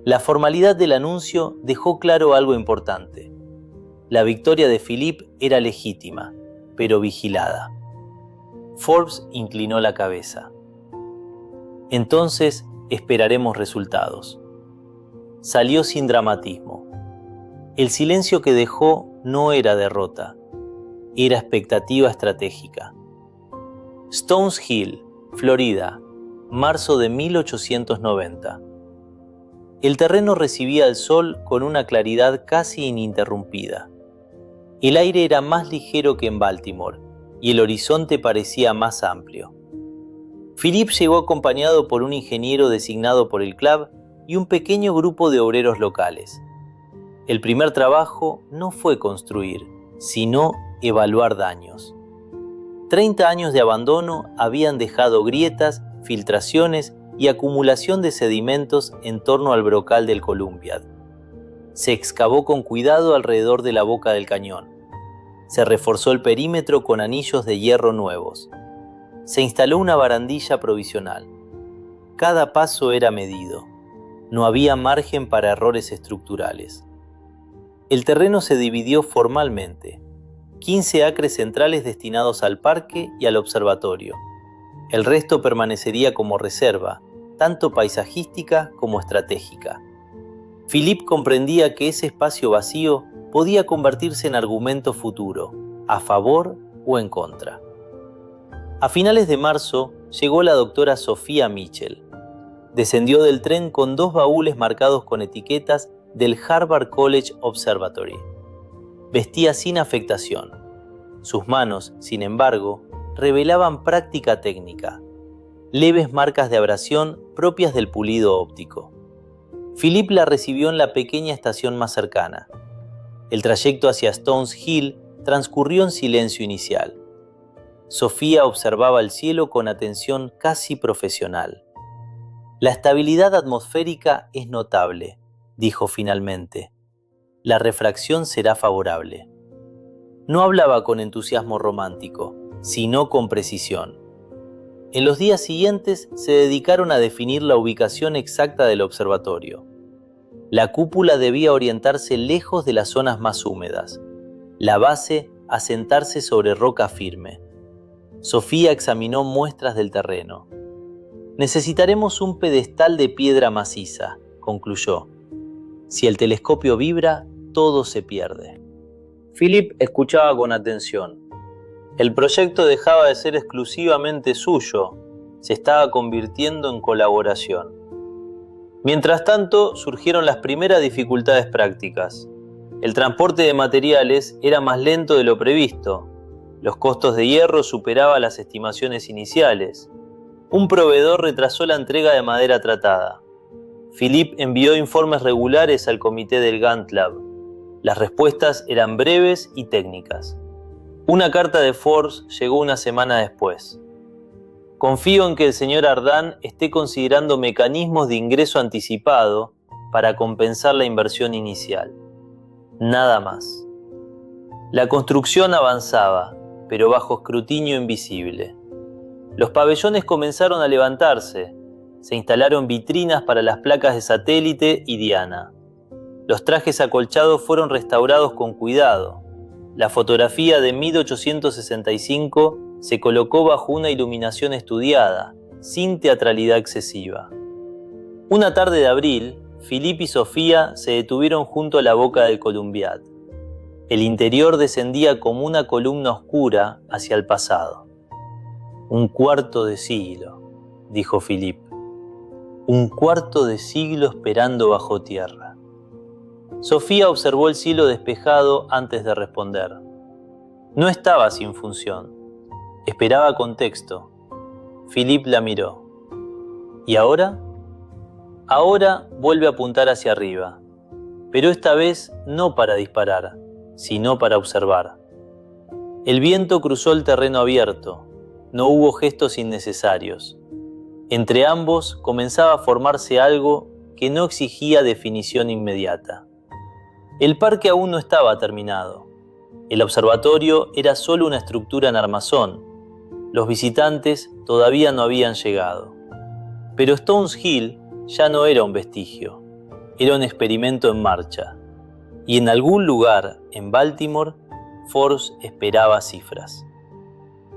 La formalidad del anuncio dejó claro algo importante. La victoria de Philippe era legítima, pero vigilada. Forbes inclinó la cabeza. Entonces esperaremos resultados. Salió sin dramatismo. El silencio que dejó no era derrota, era expectativa estratégica. Stones Hill, Florida, marzo de 1890. El terreno recibía el sol con una claridad casi ininterrumpida. El aire era más ligero que en Baltimore y el horizonte parecía más amplio. Philippe llegó acompañado por un ingeniero designado por el club y un pequeño grupo de obreros locales. El primer trabajo no fue construir, sino evaluar daños. 30 años de abandono habían dejado grietas, filtraciones y acumulación de sedimentos en torno al brocal del Columbiad. Se excavó con cuidado alrededor de la boca del cañón. Se reforzó el perímetro con anillos de hierro nuevos. Se instaló una barandilla provisional. Cada paso era medido. No había margen para errores estructurales. El terreno se dividió formalmente. 15 acres centrales destinados al parque y al observatorio. El resto permanecería como reserva, tanto paisajística como estratégica. Philippe comprendía que ese espacio vacío podía convertirse en argumento futuro, a favor o en contra. A finales de marzo llegó la doctora Sophia Mitchell. Descendió del tren con 2 baúles marcados con etiquetas del Harvard College Observatory. Vestía sin afectación. Sus manos, sin embargo, revelaban práctica técnica, leves marcas de abrasión propias del pulido óptico. Philippe la recibió en la pequeña estación más cercana. El trayecto hacia Stones Hill transcurrió en silencio inicial. Sofía observaba el cielo con atención casi profesional. La estabilidad atmosférica es notable, dijo finalmente. La refracción será favorable. No hablaba con entusiasmo romántico, sino con precisión. En los días siguientes se dedicaron a definir la ubicación exacta del observatorio. La cúpula debía orientarse lejos de las zonas más húmedas, la base asentarse sobre roca firme. Sofía examinó muestras del terreno. Necesitaremos un pedestal de piedra maciza, concluyó. Si el telescopio vibra, todo se pierde. Philippe escuchaba con atención. El proyecto dejaba de ser exclusivamente suyo, se estaba convirtiendo en colaboración. Mientras tanto, surgieron las primeras dificultades prácticas. El transporte de materiales era más lento de lo previsto. Los costos de hierro superaban las estimaciones iniciales. Un proveedor retrasó la entrega de madera tratada. Philippe envió informes regulares al comité del Gun Club. Las respuestas eran breves y técnicas. Una carta de Forbes llegó una semana después. Confío en que el señor Ardan esté considerando mecanismos de ingreso anticipado para compensar la inversión inicial. Nada más. La construcción avanzaba, pero bajo escrutinio invisible. Los pabellones comenzaron a levantarse. Se instalaron vitrinas para las placas de satélite y Diana. Los trajes acolchados fueron restaurados con cuidado. La fotografía de 1865 se colocó bajo una iluminación estudiada, sin teatralidad excesiva. Una tarde de abril, Philippe y Sofía se detuvieron junto a la boca del Columbiad. El interior descendía como una columna oscura hacia el pasado. Un cuarto de siglo, dijo Philippe. Un cuarto de siglo esperando bajo tierra. Sofía observó el cielo despejado antes de responder. No estaba sin función. Esperaba contexto. Philippe la miró. ¿Y ahora? Ahora vuelve a apuntar hacia arriba, pero esta vez no para disparar, sino para observar. El viento cruzó el terreno abierto, no hubo gestos innecesarios. Entre ambos comenzaba a formarse algo que no exigía definición inmediata. El parque aún no estaba terminado. El observatorio era solo una estructura en armazón. Los visitantes todavía no habían llegado. Pero Stones Hill ya no era un vestigio, era un experimento en marcha. Y en algún lugar en Baltimore, Forbes esperaba cifras.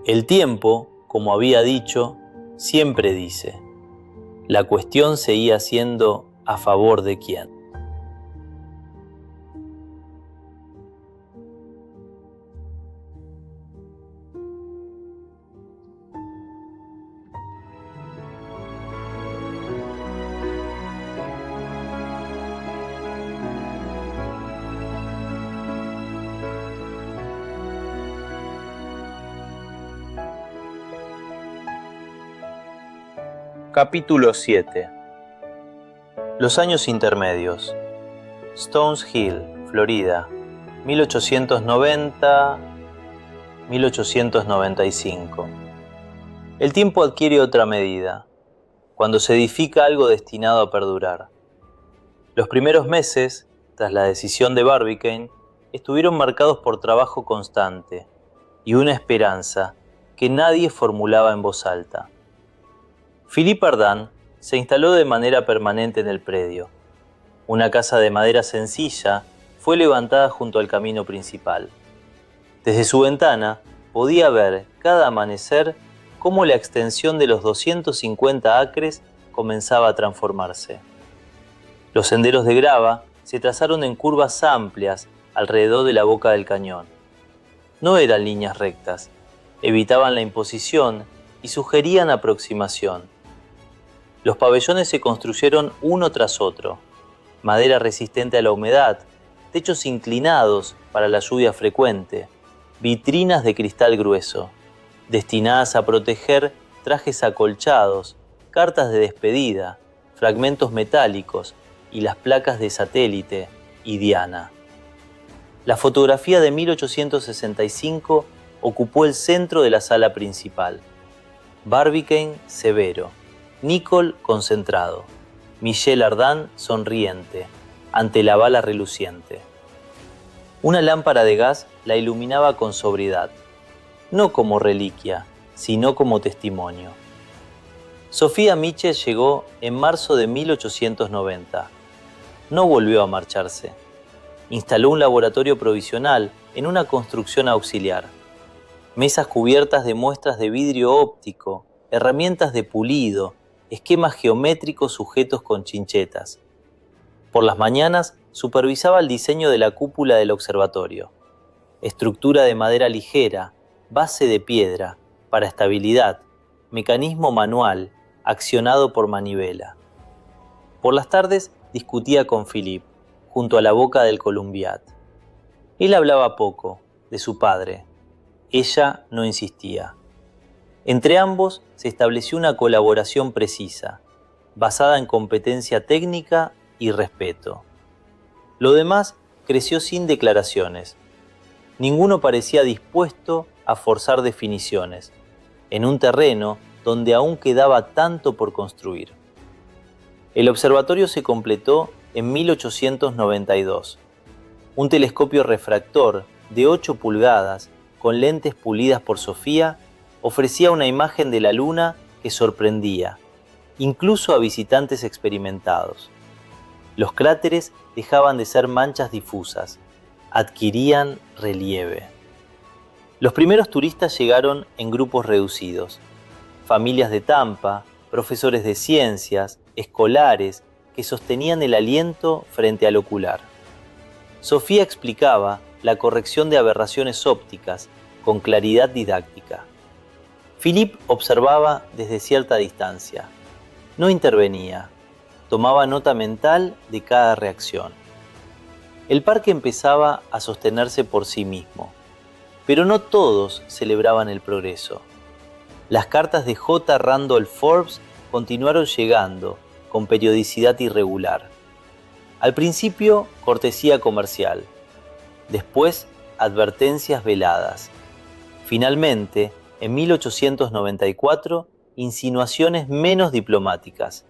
El tiempo, como había dicho, siempre dice. La cuestión seguía siendo ¿a favor de quién? Capítulo 7. Los años intermedios. Stones Hill, Florida, 1890-1895. El tiempo adquiere otra medida, cuando se edifica algo destinado a perdurar. Los primeros meses, tras la decisión de Barbicane, estuvieron marcados por trabajo constante y una esperanza que nadie formulaba en voz alta. Philippe Ardant se instaló de manera permanente en el predio. Una casa de madera sencilla fue levantada junto al camino principal. Desde su ventana podía ver cada amanecer cómo la extensión de los 250 acres comenzaba a transformarse. Los senderos de grava se trazaron en curvas amplias alrededor de la boca del cañón. No eran líneas rectas, evitaban la imposición y sugerían aproximación. Los pabellones se construyeron uno tras otro, madera resistente a la humedad, techos inclinados para la lluvia frecuente, vitrinas de cristal grueso, destinadas a proteger trajes acolchados, cartas de despedida, fragmentos metálicos y las placas de satélite y Diana. La fotografía de 1865 ocupó el centro de la sala principal. Barbicane severo, Nicole concentrado, Michel Ardant sonriente, ante la bala reluciente. Una lámpara de gas la iluminaba con sobriedad, no como reliquia, sino como testimonio. Sophia Mitchell llegó en marzo de 1890. No volvió a marcharse. Instaló un laboratorio provisional en una construcción auxiliar. Mesas cubiertas de muestras de vidrio óptico, herramientas de pulido, esquemas geométricos sujetos con chinchetas. Por las mañanas supervisaba el diseño de la cúpula del observatorio. Estructura de madera ligera, base de piedra, para estabilidad, mecanismo manual, accionado por manivela. Por las tardes discutía con Philippe, junto a la boca del Columbiad. Él hablaba poco, de su padre. Ella no insistía. Entre ambos se estableció una colaboración precisa, basada en competencia técnica y respeto. Lo demás creció sin declaraciones. Ninguno parecía dispuesto a forzar definiciones, en un terreno donde aún quedaba tanto por construir. El observatorio se completó en 1892. Un telescopio refractor de 8 pulgadas, con lentes pulidas por Sophia, ofrecía una imagen de la luna que sorprendía, incluso a visitantes experimentados. Los cráteres dejaban de ser manchas difusas, adquirían relieve. Los primeros turistas llegaron en grupos reducidos, familias de Tampa, profesores de ciencias, escolares, que sostenían el aliento frente al ocular. Sophia explicaba la corrección de aberraciones ópticas con claridad didáctica. Philippe observaba desde cierta distancia. No intervenía, tomaba nota mental de cada reacción. El parque empezaba a sostenerse por sí mismo, pero no todos celebraban el progreso. Las cartas de J. Randolph Forbes continuaron llegando con periodicidad irregular. Al principio, cortesía comercial, después advertencias veladas. Finalmente, en 1894, insinuaciones menos diplomáticas.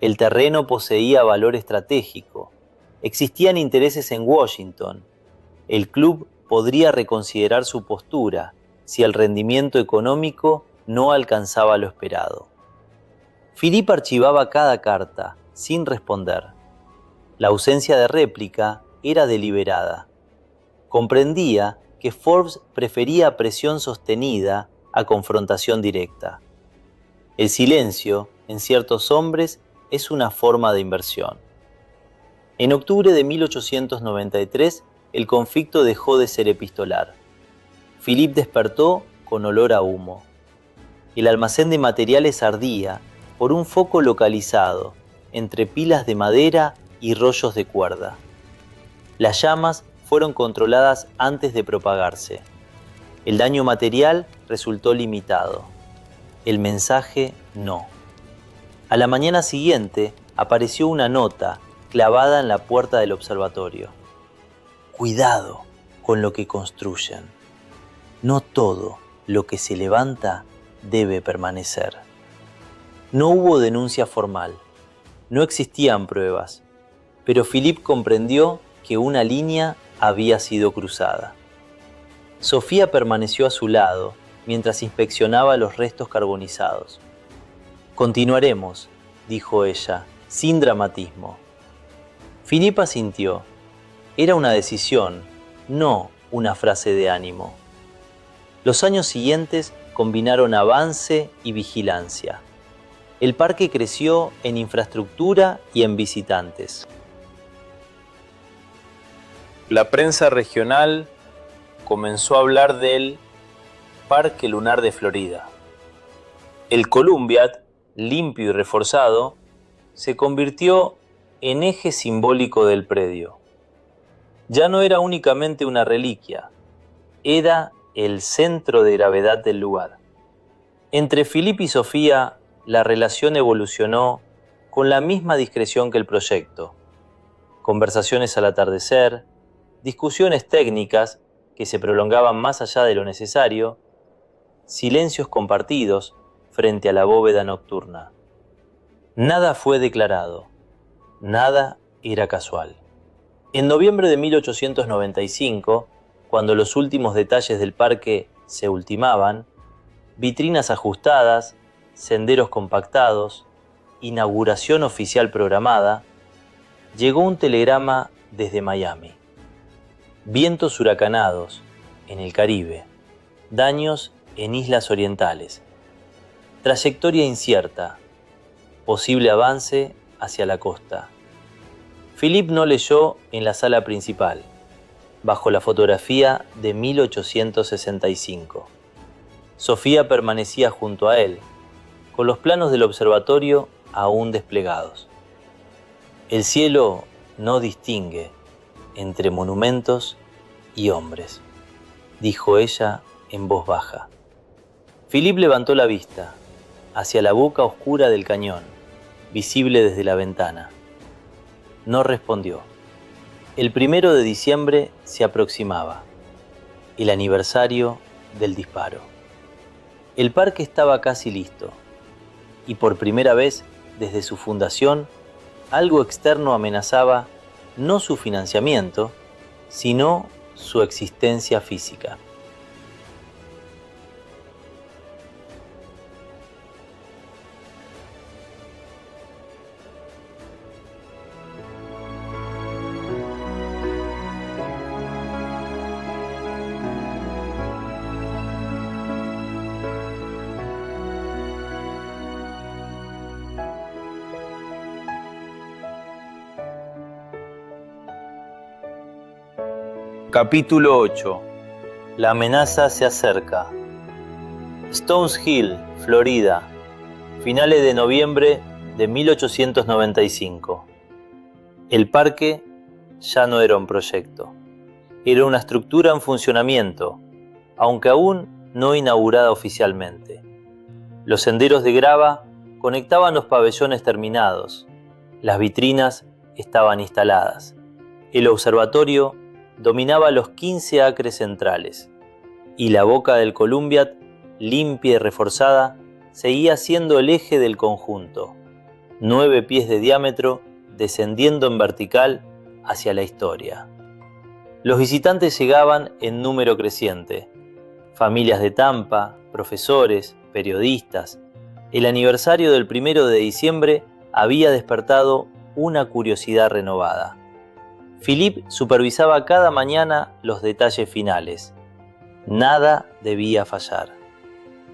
El terreno poseía valor estratégico. Existían intereses en Washington. El club podría reconsiderar su postura si el rendimiento económico no alcanzaba lo esperado. Philippe archivaba cada carta, sin responder. La ausencia de réplica era deliberada. Comprendía que Forbes prefería presión sostenida a confrontación directa. El silencio, en ciertos hombres, es una forma de inversión. En octubre de 1893, el conflicto dejó de ser epistolar. Philippe despertó con olor a humo. El almacén de materiales ardía por un foco localizado entre pilas de madera y rollos de cuerda. Las llamas fueron controladas antes de propagarse. El daño material resultó limitado. El mensaje no. A la mañana siguiente apareció una nota clavada en la puerta del observatorio. Cuidado con lo que construyen. No todo lo que se levanta debe permanecer. No hubo denuncia formal. No existían pruebas. Pero Philippe comprendió que una línea había sido cruzada. Sofía permaneció a su lado mientras inspeccionaba los restos carbonizados. Continuaremos, dijo ella, sin dramatismo. Philippe asintió. Era una decisión, no una frase de ánimo. Los años siguientes combinaron avance y vigilancia. El parque creció en infraestructura y en visitantes. La prensa regional comenzó a hablar del Parque Lunar de Florida. El Columbiad, limpio y reforzado, se convirtió en eje simbólico del predio. Ya no era únicamente una reliquia, era el centro de gravedad del lugar. Entre Philippe y Sofía, la relación evolucionó con la misma discreción que el proyecto. Conversaciones al atardecer, discusiones técnicas que se prolongaban más allá de lo necesario, silencios compartidos frente a la bóveda nocturna. Nada fue declarado, nada era casual. En noviembre de 1895, cuando los últimos detalles del parque se ultimaban, vitrinas ajustadas, senderos compactados, inauguración oficial programada, llegó un telegrama desde Miami. Vientos huracanados en el Caribe, daños en islas orientales, trayectoria incierta, posible avance hacia la costa. Philippe no leyó en la sala principal, bajo la fotografía de 1865. Sofía permanecía junto a él, con los planos del observatorio aún desplegados. El cielo no distingue entre monumentos y hombres, dijo ella en voz baja. Philippe levantó la vista hacia la boca oscura del cañón, visible desde la ventana. No respondió. El 1 de diciembre se aproximaba, el aniversario del disparo. El parque estaba casi listo, y por primera vez desde su fundación, algo externo amenazaba no su financiamiento, sino su existencia física. Capítulo 8. La amenaza se acerca. Stones Hill, Florida, finales de noviembre de 1895. El parque ya no era un proyecto. Era una estructura en funcionamiento, aunque aún no inaugurada oficialmente. Los senderos de grava conectaban los pabellones terminados. Las vitrinas estaban instaladas. El observatorio dominaba los 15 acres centrales y la boca del Columbiad, limpia y reforzada, seguía siendo el eje del conjunto, 9 pies de diámetro, descendiendo en vertical hacia la historia. Los visitantes llegaban en número creciente. Familias de Tampa, profesores, periodistas. El aniversario del 1 de diciembre había despertado una curiosidad renovada. Philippe supervisaba cada mañana los detalles finales. Nada debía fallar.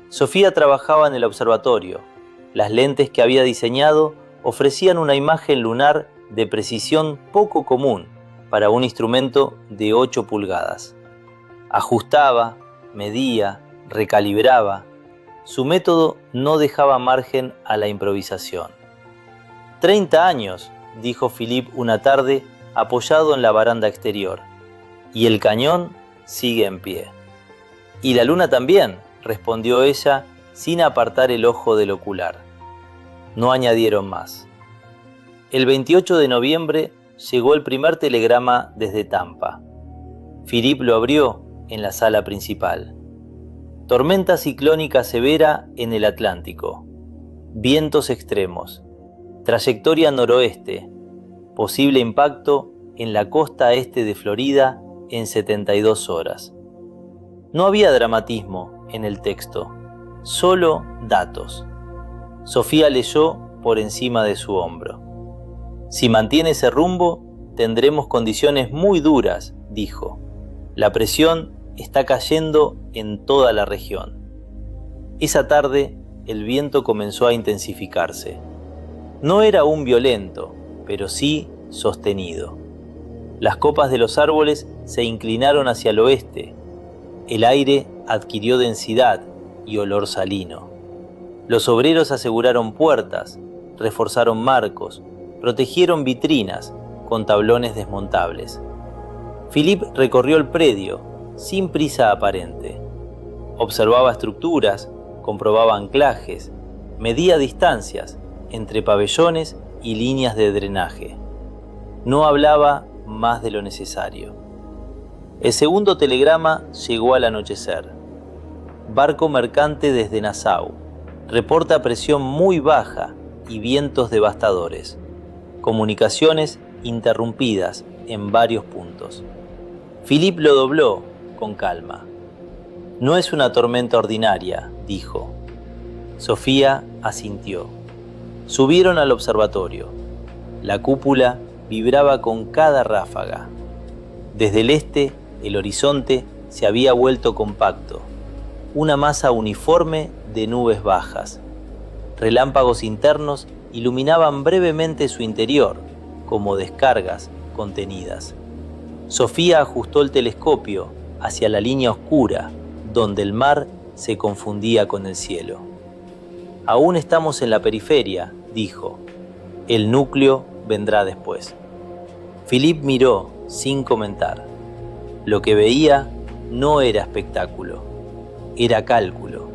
Sofía trabajaba en el observatorio. Las lentes que había diseñado ofrecían una imagen lunar de precisión poco común para un instrumento de 8 pulgadas. Ajustaba, medía, recalibraba. Su método no dejaba margen a la improvisación. 30 años, dijo Philippe una tarde apoyado en la baranda exterior, y el cañón sigue en pie. Y la luna también, respondió ella sin apartar el ojo del ocular. No añadieron más. El 28 de noviembre llegó el primer telegrama desde Tampa. Philippe lo abrió en la sala principal. Tormenta ciclónica severa en el Atlántico. Vientos extremos. Trayectoria noroeste. Posible impacto en la costa este de Florida en 72 horas. No había dramatismo en el texto, solo datos. Sofía leyó por encima de su hombro. Si mantiene ese rumbo, tendremos condiciones muy duras, dijo. La presión está cayendo en toda la región. Esa tarde, el viento comenzó a intensificarse. No era aún violento, pero sí sostenido. Las copas de los árboles se inclinaron hacia el oeste. El aire adquirió densidad y olor salino. Los obreros aseguraron puertas, reforzaron marcos, protegieron vitrinas con tablones desmontables. Philippe recorrió el predio sin prisa aparente. Observaba estructuras, comprobaba anclajes, medía distancias entre pabellones y líneas de drenaje. No hablaba más de lo necesario. El segundo telegrama llegó al anochecer. Barco mercante desde Nassau. Reporta presión muy baja y vientos devastadores. Comunicaciones interrumpidas en varios puntos. Philippe lo dobló con calma. No es una tormenta ordinaria, dijo. Sofía asintió. Subieron al observatorio. La cúpula vibraba con cada ráfaga. Desde el este, el horizonte se había vuelto compacto, una masa uniforme de nubes bajas. Relámpagos internos iluminaban brevemente su interior, como descargas contenidas. Sofía ajustó el telescopio hacia la línea oscura, donde el mar se confundía con el cielo. Aún estamos en la periferia, dijo. El núcleo vendrá después. Philippe miró sin comentar. Lo que veía no era espectáculo, era cálculo,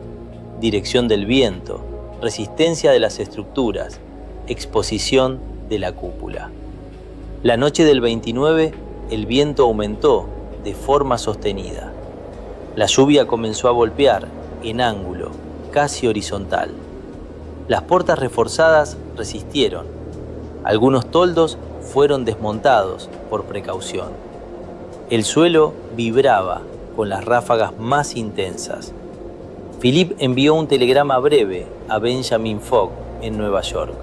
dirección del viento, resistencia de las estructuras, exposición de la cúpula. La noche del 29, el viento aumentó de forma sostenida. La lluvia comenzó a golpear en ángulo, casi horizontal. Las puertas reforzadas resistieron. Algunos toldos fueron desmontados por precaución. El suelo vibraba con las ráfagas más intensas. Philippe envió un telegrama breve a Benjamin Fogg en Nueva York.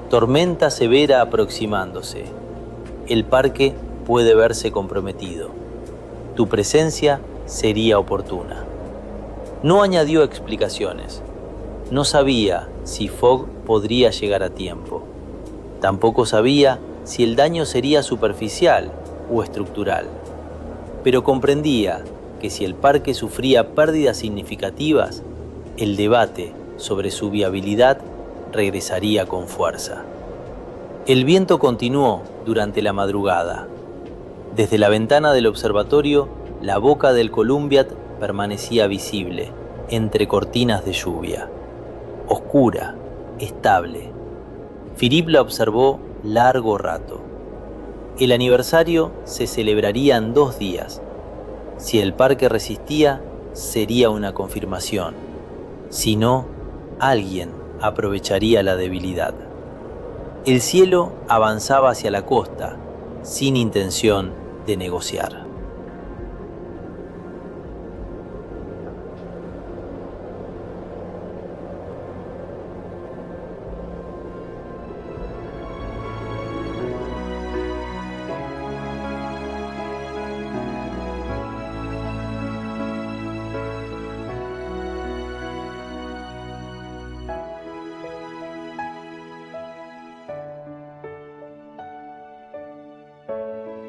Tormenta severa aproximándose. El parque puede verse comprometido. Tu presencia sería oportuna. No añadió explicaciones. No sabía si Fogg podría llegar a tiempo. Tampoco sabía si el daño sería superficial o estructural. Pero comprendía que si el parque sufría pérdidas significativas, el debate sobre su viabilidad regresaría con fuerza. El viento continuó durante la madrugada. Desde la ventana del observatorio, la boca del Columbiad permanecía visible, entre cortinas de lluvia. Oscura, estable. Philippe la observó largo rato. El aniversario se celebraría en 2 días. Si el parque resistía, sería una confirmación. Si no, alguien aprovecharía la debilidad. El cielo avanzaba hacia la costa, sin intención de negociar.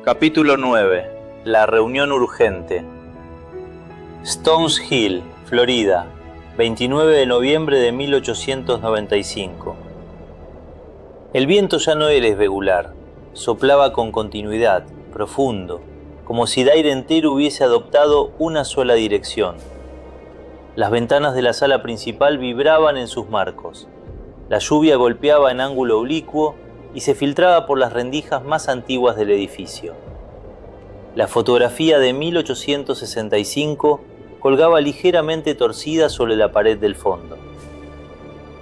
Capítulo 9. La reunión urgente. Stones Hill, Florida, 29 de noviembre de 1895. El viento ya no era irregular, soplaba con continuidad, profundo, como si el aire entero hubiese adoptado una sola dirección. Las ventanas de la sala principal vibraban en sus marcos. La lluvia golpeaba en ángulo oblicuo y se filtraba por las rendijas más antiguas del edificio. La fotografía de 1865 colgaba ligeramente torcida sobre la pared del fondo.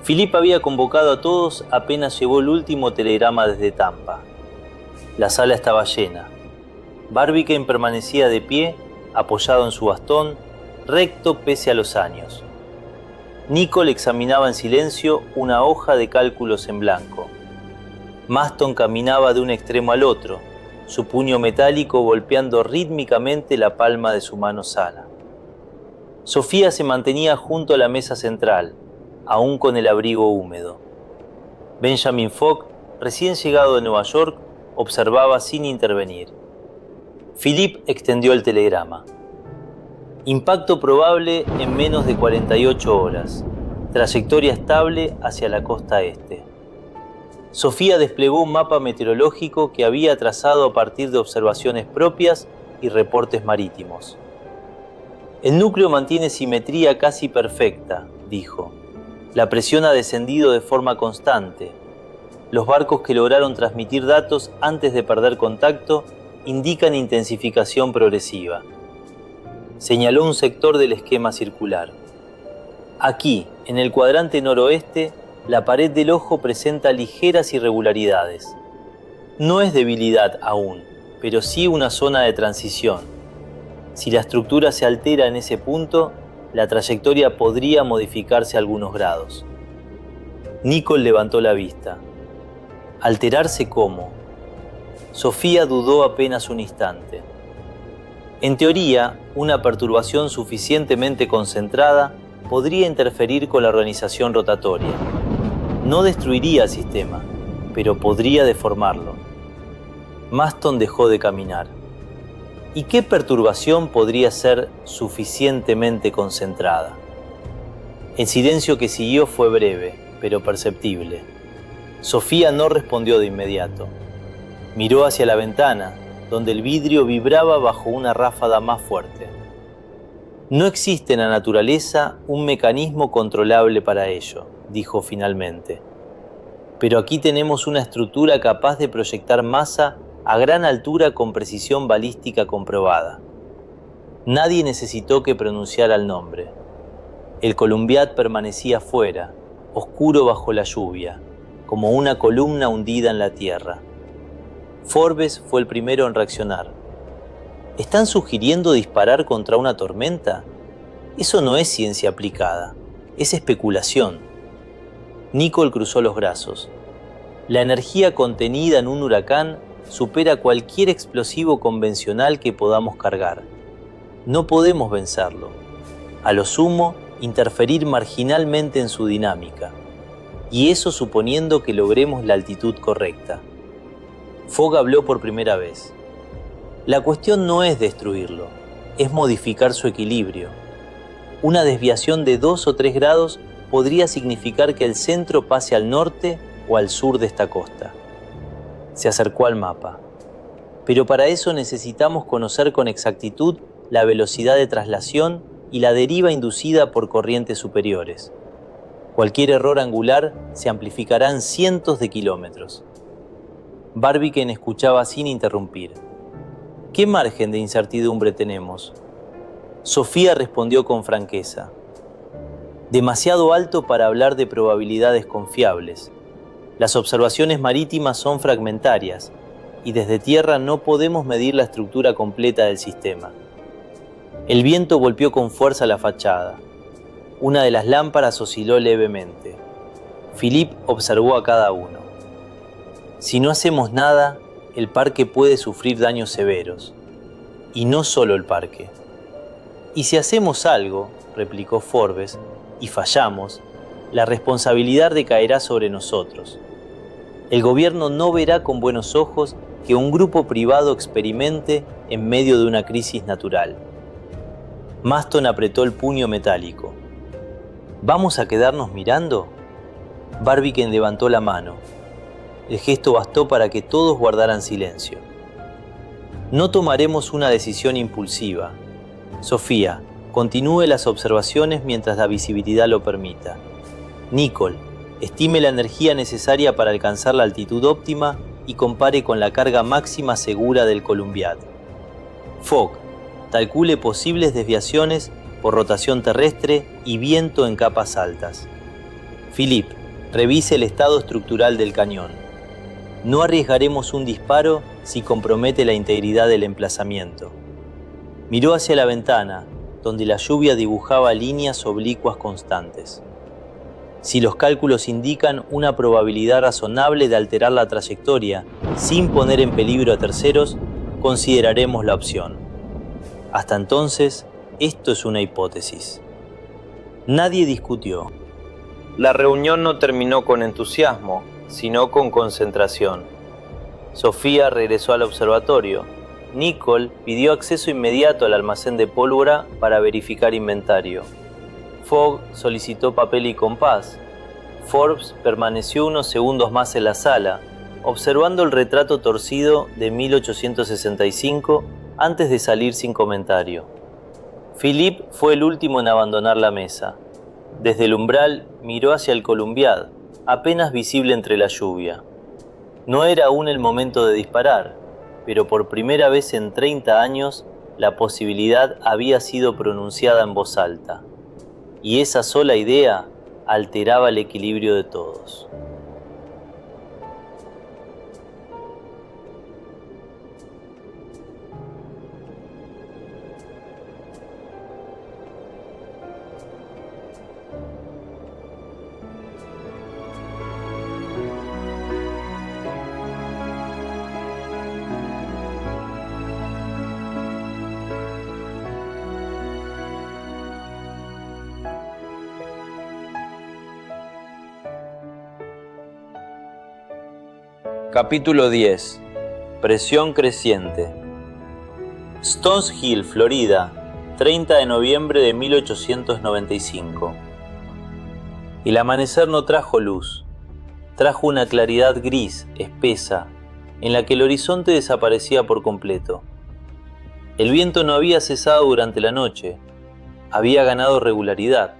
Philippe había convocado a todos apenas llegó el último telegrama desde Tampa. La sala estaba llena. Barbicane permanecía de pie, apoyado en su bastón, recto pese a los años. Nicol examinaba en silencio una hoja de cálculos en blanco. Maston caminaba de un extremo al otro, su puño metálico golpeando rítmicamente la palma de su mano sana. Sofía se mantenía junto a la mesa central, aún con el abrigo húmedo. Benjamin Fogg, recién llegado de Nueva York, observaba sin intervenir. Philippe extendió el telegrama. Impacto probable en menos de 48 horas. Trayectoria estable hacia la costa este. Sofía desplegó un mapa meteorológico que había trazado a partir de observaciones propias y reportes marítimos. El núcleo mantiene simetría casi perfecta, dijo. La presión ha descendido de forma constante. Los barcos que lograron transmitir datos antes de perder contacto indican intensificación progresiva. Señaló un sector del esquema circular. Aquí, en el cuadrante noroeste, la pared del ojo presenta ligeras irregularidades. No es debilidad aún, pero sí una zona de transición. Si la estructura se altera en ese punto, la trayectoria podría modificarse algunos grados. Nicol levantó la vista. ¿Alterarse cómo? Sofía dudó apenas un instante. En teoría, una perturbación suficientemente concentrada podría interferir con la organización rotatoria. No destruiría el sistema, pero podría deformarlo. Maston dejó de caminar. ¿Y qué perturbación podría ser suficientemente concentrada? El silencio que siguió fue breve, pero perceptible. Sofía no respondió de inmediato. Miró hacia la ventana, donde el vidrio vibraba bajo una ráfaga más fuerte. No existe en la naturaleza un mecanismo controlable para ello, dijo finalmente. Pero aquí tenemos una estructura capaz de proyectar masa a gran altura con precisión balística comprobada. Nadie necesitó que pronunciara el nombre. El Columbiad permanecía fuera, oscuro bajo la lluvia, como una columna hundida en la tierra. Forbes fue el primero en reaccionar. ¿Están sugiriendo disparar contra una tormenta? Eso no es ciencia aplicada, es especulación. Nicol cruzó los brazos. La energía contenida en un huracán supera cualquier explosivo convencional que podamos cargar. No podemos vencerlo. A lo sumo, interferir marginalmente en su dinámica. Y eso suponiendo que logremos la altitud correcta. Fogg habló por primera vez. La cuestión no es destruirlo, es modificar su equilibrio. Una desviación de 2 o 3 grados podría significar que el centro pase al norte o al sur de esta costa. Se acercó al mapa. Pero para eso necesitamos conocer con exactitud la velocidad de traslación y la deriva inducida por corrientes superiores. Cualquier error angular se amplificará en cientos de kilómetros. Barbicane escuchaba sin interrumpir. ¿Qué margen de incertidumbre tenemos? Sofía respondió con franqueza. Demasiado alto para hablar de probabilidades confiables. Las observaciones marítimas son fragmentarias y desde tierra no podemos medir la estructura completa del sistema. El viento golpeó con fuerza la fachada. Una de las lámparas osciló levemente. Philippe observó a cada uno. Si no hacemos nada, el parque puede sufrir daños severos. Y no solo el parque. Y si hacemos algo, replicó Forbes, y fallamos, la responsabilidad recaerá sobre nosotros. El gobierno no verá con buenos ojos que un grupo privado experimente en medio de una crisis natural. Maston apretó el puño metálico. ¿Vamos a quedarnos mirando? Barbicane levantó la mano. El gesto bastó para que todos guardaran silencio. No tomaremos una decisión impulsiva. Sofía, continúe las observaciones mientras la visibilidad lo permita. Nicole, estime la energía necesaria para alcanzar la altitud óptima y compare con la carga máxima segura del Columbiad. Fogg, calcule posibles desviaciones por rotación terrestre y viento en capas altas. Philippe, revise el estado estructural del cañón. No arriesgaremos un disparo si compromete la integridad del emplazamiento. Miró hacia la ventana, donde la lluvia dibujaba líneas oblicuas constantes. Si los cálculos indican una probabilidad razonable de alterar la trayectoria sin poner en peligro a terceros, consideraremos la opción. Hasta entonces, esto es una hipótesis. Nadie discutió. La reunión no terminó con entusiasmo, sino con concentración. Sofía regresó al observatorio. Nicole pidió acceso inmediato al almacén de pólvora para verificar inventario. Fogg solicitó papel y compás. Forbes permaneció unos segundos más en la sala, observando el retrato torcido de 1865 antes de salir sin comentario. Philippe fue el último en abandonar la mesa. Desde el umbral miró hacia el Columbiad, apenas visible entre la lluvia. No era aún el momento de disparar, pero por primera vez en 30 años la posibilidad había sido pronunciada en voz alta. Y esa sola idea alteraba el equilibrio de todos. Capítulo 10. Presión creciente. Stones Hill, Florida, 30 de noviembre de 1895. El amanecer no trajo luz, trajo una claridad gris, espesa, en la que el horizonte desaparecía por completo. El viento no había cesado durante la noche, había ganado regularidad,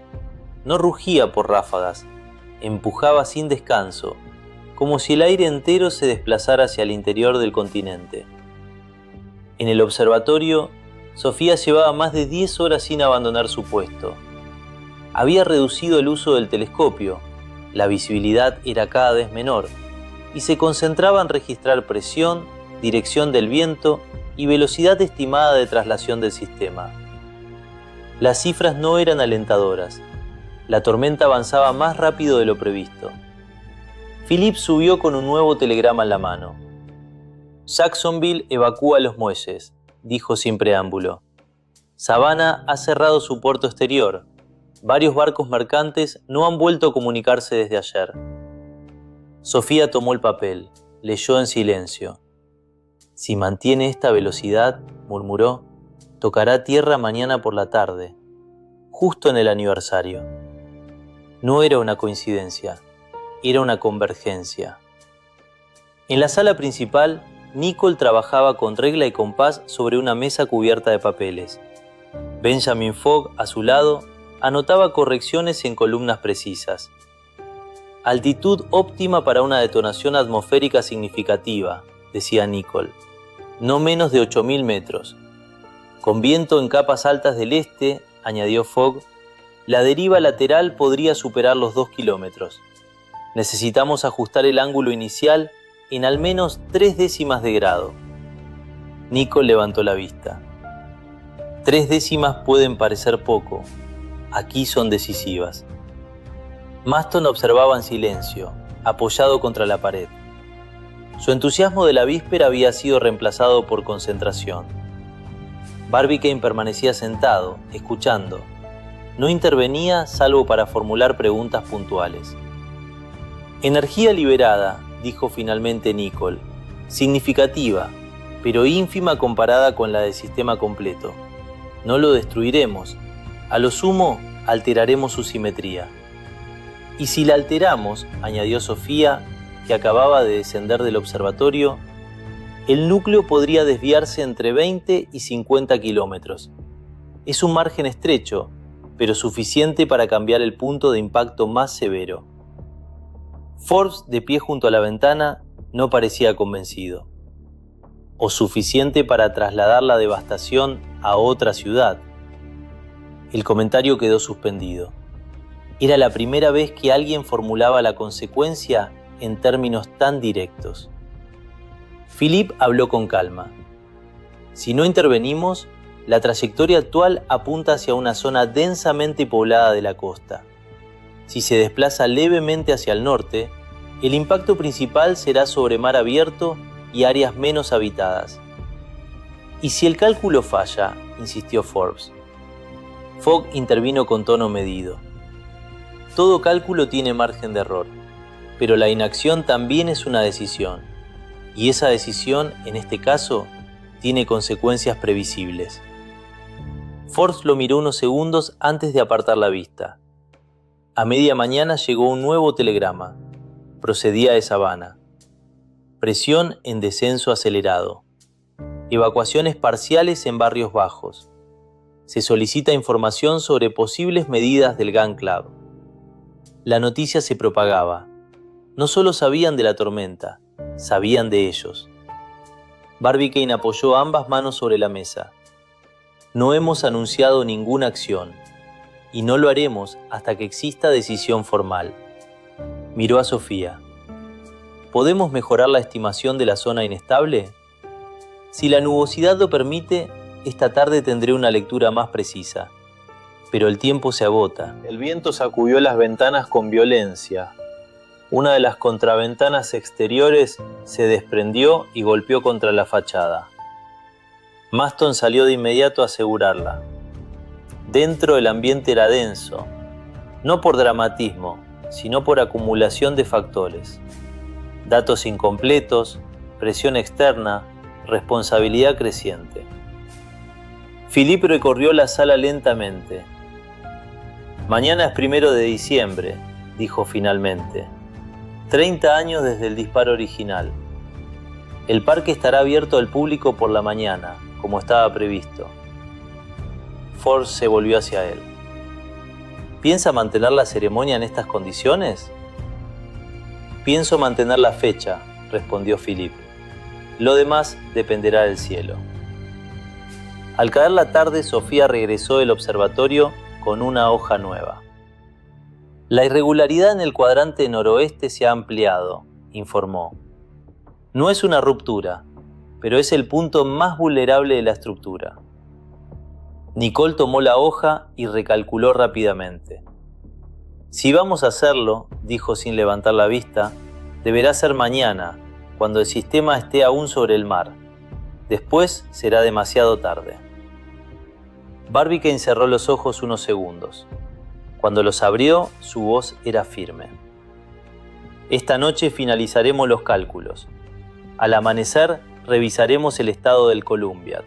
no rugía por ráfagas, empujaba sin descanso, como si el aire entero se desplazara hacia el interior del continente. En el observatorio, Sofía llevaba más de 10 horas sin abandonar su puesto. Había reducido el uso del telescopio, la visibilidad era cada vez menor, y se concentraba en registrar presión, dirección del viento y velocidad estimada de traslación del sistema. Las cifras no eran alentadoras. La tormenta avanzaba más rápido de lo previsto. Philippe subió con un nuevo telegrama en la mano. Jacksonville evacúa los muelles, dijo sin preámbulo. Savannah ha cerrado su puerto exterior. Varios barcos mercantes no han vuelto a comunicarse desde ayer. Sofía tomó el papel, leyó en silencio. Si mantiene esta velocidad, murmuró, tocará tierra mañana por la tarde, justo en el aniversario. No era una coincidencia. Era una convergencia. En la sala principal, Nicole trabajaba con regla y compás sobre una mesa cubierta de papeles. Benjamin Fogg, a su lado, anotaba correcciones en columnas precisas. Altitud óptima para una detonación atmosférica significativa, decía Nicholl. No menos de 8.000 metros. Con viento en capas altas del este, añadió Fogg, la deriva lateral podría superar los 2 kilómetros. Necesitamos ajustar el ángulo inicial en al menos 3 décimas de grado. Nicholl levantó la vista. 3 décimas pueden parecer poco. Aquí son decisivas. Maston observaba en silencio, apoyado contra la pared. Su entusiasmo de la víspera había sido reemplazado por concentración. Barbicane permanecía sentado, escuchando. No intervenía salvo para formular preguntas puntuales. Energía liberada, dijo finalmente Nicholl, significativa, pero ínfima comparada con la del sistema completo. No lo destruiremos, a lo sumo alteraremos su simetría. Y si la alteramos, añadió Sofía, que acababa de descender del observatorio, el núcleo podría desviarse entre 20 y 50 kilómetros. Es un margen estrecho, pero suficiente para cambiar el punto de impacto más severo. Forbes, de pie junto a la ventana, no parecía convencido. O suficiente para trasladar la devastación a otra ciudad. El comentario quedó suspendido. Era la primera vez que alguien formulaba la consecuencia en términos tan directos. Philippe habló con calma. Si no intervenimos, la trayectoria actual apunta hacia una zona densamente poblada de la costa. Si se desplaza levemente hacia el norte, el impacto principal será sobre mar abierto y áreas menos habitadas. ¿Y si el cálculo falla?, insistió Forbes. Fogg intervino con tono medido. Todo cálculo tiene margen de error, pero la inacción también es una decisión, y esa decisión, en este caso, tiene consecuencias previsibles. Forbes lo miró unos segundos antes de apartar la vista. A media mañana llegó un nuevo telegrama. Procedía de Savannah. Presión en descenso acelerado. Evacuaciones parciales en barrios bajos. Se solicita información sobre posibles medidas del Gun Club. La noticia se propagaba. No solo sabían de la tormenta, sabían de ellos. Barbicane apoyó ambas manos sobre la mesa. No hemos anunciado ninguna acción, y no lo haremos hasta que exista decisión formal. Miró a Sofía. ¿Podemos mejorar la estimación de la zona inestable? Si la nubosidad lo permite, esta tarde tendré una lectura más precisa. Pero el tiempo se agota. El viento sacudió las ventanas con violencia. Una de las contraventanas exteriores se desprendió y golpeó contra la fachada. Maston salió de inmediato a asegurarla. Dentro el ambiente era denso, no por dramatismo, sino por acumulación de factores. Datos incompletos, presión externa, responsabilidad creciente. Philippe recorrió la sala lentamente. Mañana es 1 de diciembre, dijo finalmente. 30 años desde el disparo original. El parque estará abierto al público por la mañana, como estaba previsto. Forbes se volvió hacia él. ¿Piensa mantener la ceremonia en estas condiciones? Pienso mantener la fecha, respondió Philippe. Lo demás dependerá del cielo. Al caer la tarde, Sofía regresó del observatorio con una hoja nueva. La irregularidad en el cuadrante noroeste se ha ampliado, informó. No es una ruptura, pero es el punto más vulnerable de la estructura. Nicholl tomó la hoja y recalculó rápidamente. Si vamos a hacerlo, dijo sin levantar la vista, deberá ser mañana, cuando el sistema esté aún sobre el mar. Después será demasiado tarde. Barbicane cerró los ojos unos segundos. Cuando los abrió, su voz era firme. Esta noche finalizaremos los cálculos. Al amanecer, revisaremos el estado del Columbiad.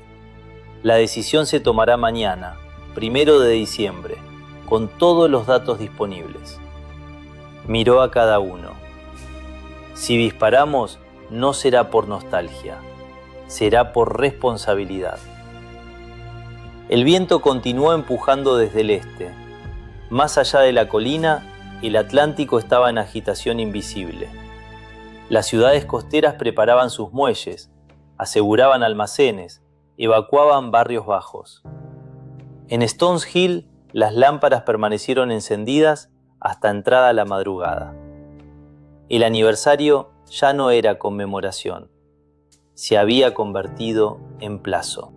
La decisión se tomará mañana, 1 de diciembre, con todos los datos disponibles. Miró a cada uno. Si disparamos, no será por nostalgia, será por responsabilidad. El viento continuó empujando desde el este. Más allá de la colina, el Atlántico estaba en agitación invisible. Las ciudades costeras preparaban sus muelles, aseguraban almacenes, evacuaban barrios bajos. En Stones Hill, las lámparas permanecieron encendidas hasta entrada la madrugada. El aniversario ya no era conmemoración, se había convertido en plazo.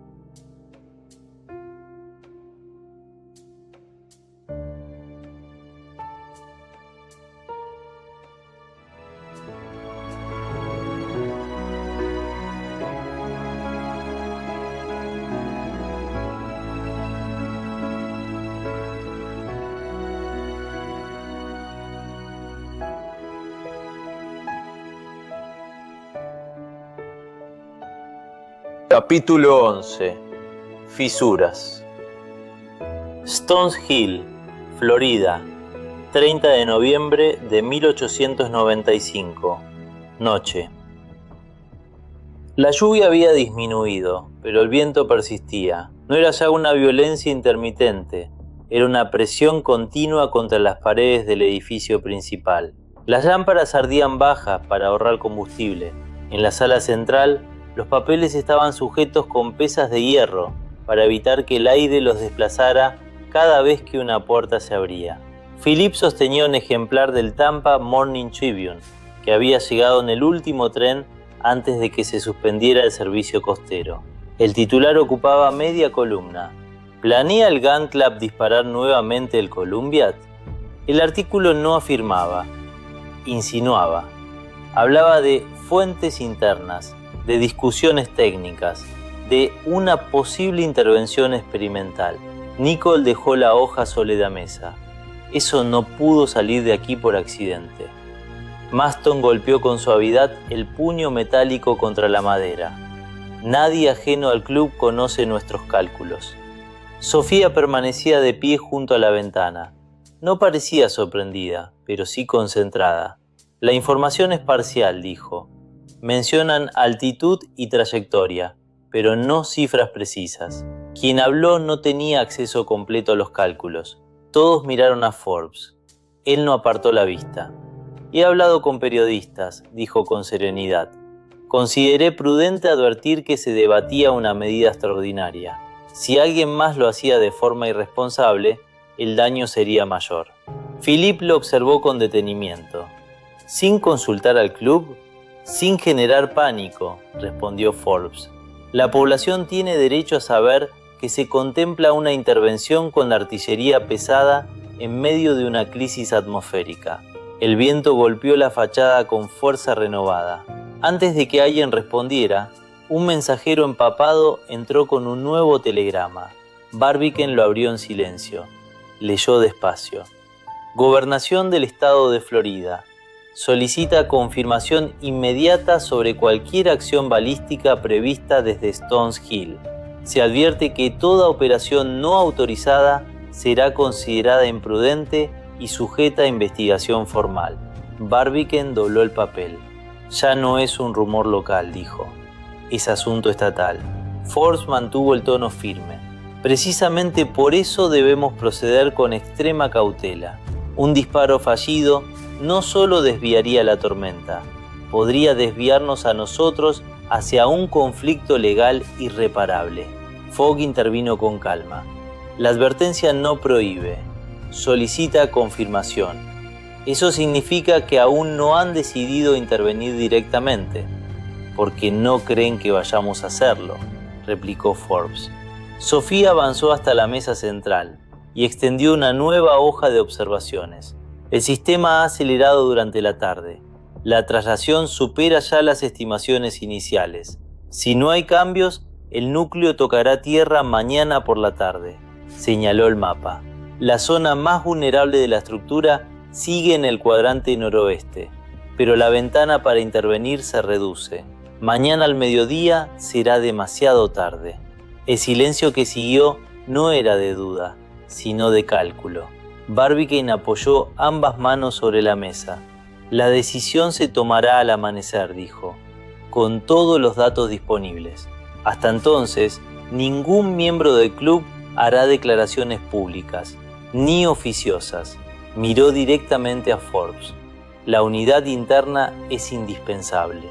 Capítulo 11. Fisuras. Stones Hill, Florida, 30 de noviembre de 1895. Noche. La lluvia había disminuido, pero el viento persistía. No era ya una violencia intermitente, era una presión continua contra las paredes del edificio principal. Las lámparas ardían bajas para ahorrar combustible. En la sala central, los papeles estaban sujetos con pesas de hierro para evitar que el aire los desplazara cada vez que una puerta se abría. Philip sostenía un ejemplar del Tampa Morning Tribune, que había llegado en el último tren antes de que se suspendiera el servicio costero. El titular ocupaba media columna. ¿Planea el Gun Club disparar nuevamente el Columbiad? El artículo no afirmaba, insinuaba. Hablaba de fuentes internas, de discusiones técnicas, de una posible intervención experimental. Nicole dejó la hoja sobre la mesa. Eso no pudo salir de aquí por accidente. Maston golpeó con suavidad el puño metálico contra la madera. Nadie ajeno al club conoce nuestros cálculos. Sofía permanecía de pie junto a la ventana. No parecía sorprendida, pero sí concentrada. La información es parcial, dijo. Mencionan altitud y trayectoria, pero no cifras precisas. Quien habló no tenía acceso completo a los cálculos. Todos miraron a Forbes. Él no apartó la vista. He hablado con periodistas, dijo con serenidad. Consideré prudente advertir que se debatía una medida extraordinaria. Si alguien más lo hacía de forma irresponsable, el daño sería mayor. Philip lo observó con detenimiento. ¿Sin consultar al club? Sin generar pánico, respondió Forbes. La población tiene derecho a saber que se contempla una intervención con artillería pesada en medio de una crisis atmosférica. El viento golpeó la fachada con fuerza renovada. Antes de que alguien respondiera, un mensajero empapado entró con un nuevo telegrama. Barbicane lo abrió en silencio. Leyó despacio. Gobernación del Estado de Florida. Solicita confirmación inmediata sobre cualquier acción balística prevista desde Stones Hill. Se advierte que toda operación no autorizada será considerada imprudente y sujeta a investigación formal. Barbicane dobló el papel. Ya no es un rumor local, dijo. Es asunto estatal. Forbes mantuvo el tono firme. Precisamente por eso debemos proceder con extrema cautela. Un disparo fallido no solo desviaría la tormenta, podría desviarnos a nosotros hacia un conflicto legal irreparable. Fogg intervino con calma. La advertencia no prohíbe, solicita confirmación. Eso significa que aún no han decidido intervenir directamente, porque no creen que vayamos a hacerlo, replicó Forbes. Sofía avanzó hasta la mesa central y extendió una nueva hoja de observaciones. El sistema ha acelerado durante la tarde. La traslación supera ya las estimaciones iniciales. Si no hay cambios, el núcleo tocará tierra mañana por la tarde, señaló el mapa. La zona más vulnerable de la estructura sigue en el cuadrante noroeste, pero la ventana para intervenir se reduce. Mañana al mediodía será demasiado tarde. El silencio que siguió no era de duda, sino de cálculo. Barbicane apoyó ambas manos sobre la mesa. La decisión se tomará al amanecer, dijo, con todos los datos disponibles. Hasta entonces, ningún miembro del club hará declaraciones públicas, ni oficiosas. Miró directamente a Forbes. La unidad interna es indispensable.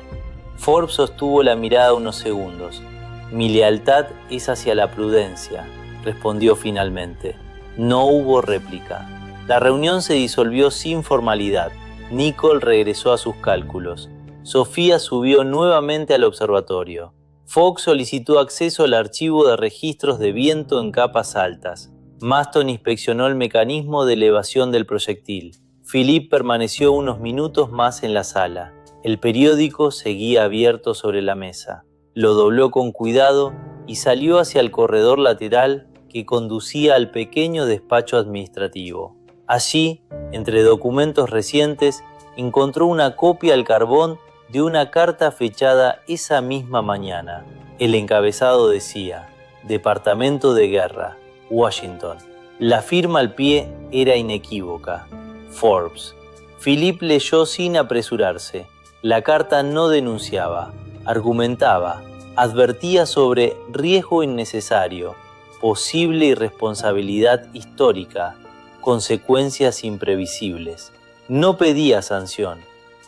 Forbes sostuvo la mirada unos segundos. Mi lealtad es hacia la prudencia, respondió finalmente. No hubo réplica. La reunión se disolvió sin formalidad. Nicol regresó a sus cálculos. Sofía subió nuevamente al observatorio. Fogg solicitó acceso al archivo de registros de viento en capas altas. Maston inspeccionó el mecanismo de elevación del proyectil. Philip permaneció unos minutos más en la sala. El periódico seguía abierto sobre la mesa. Lo dobló con cuidado y salió hacia el corredor lateral que conducía al pequeño despacho administrativo. Allí, entre documentos recientes, encontró una copia al carbón de una carta fechada esa misma mañana. El encabezado decía: Departamento de Guerra, Washington. La firma al pie era inequívoca: Forbes. Philip leyó sin apresurarse. La carta no denunciaba, argumentaba, advertía sobre riesgo innecesario, posible irresponsabilidad histórica, consecuencias imprevisibles. No pedía sanción,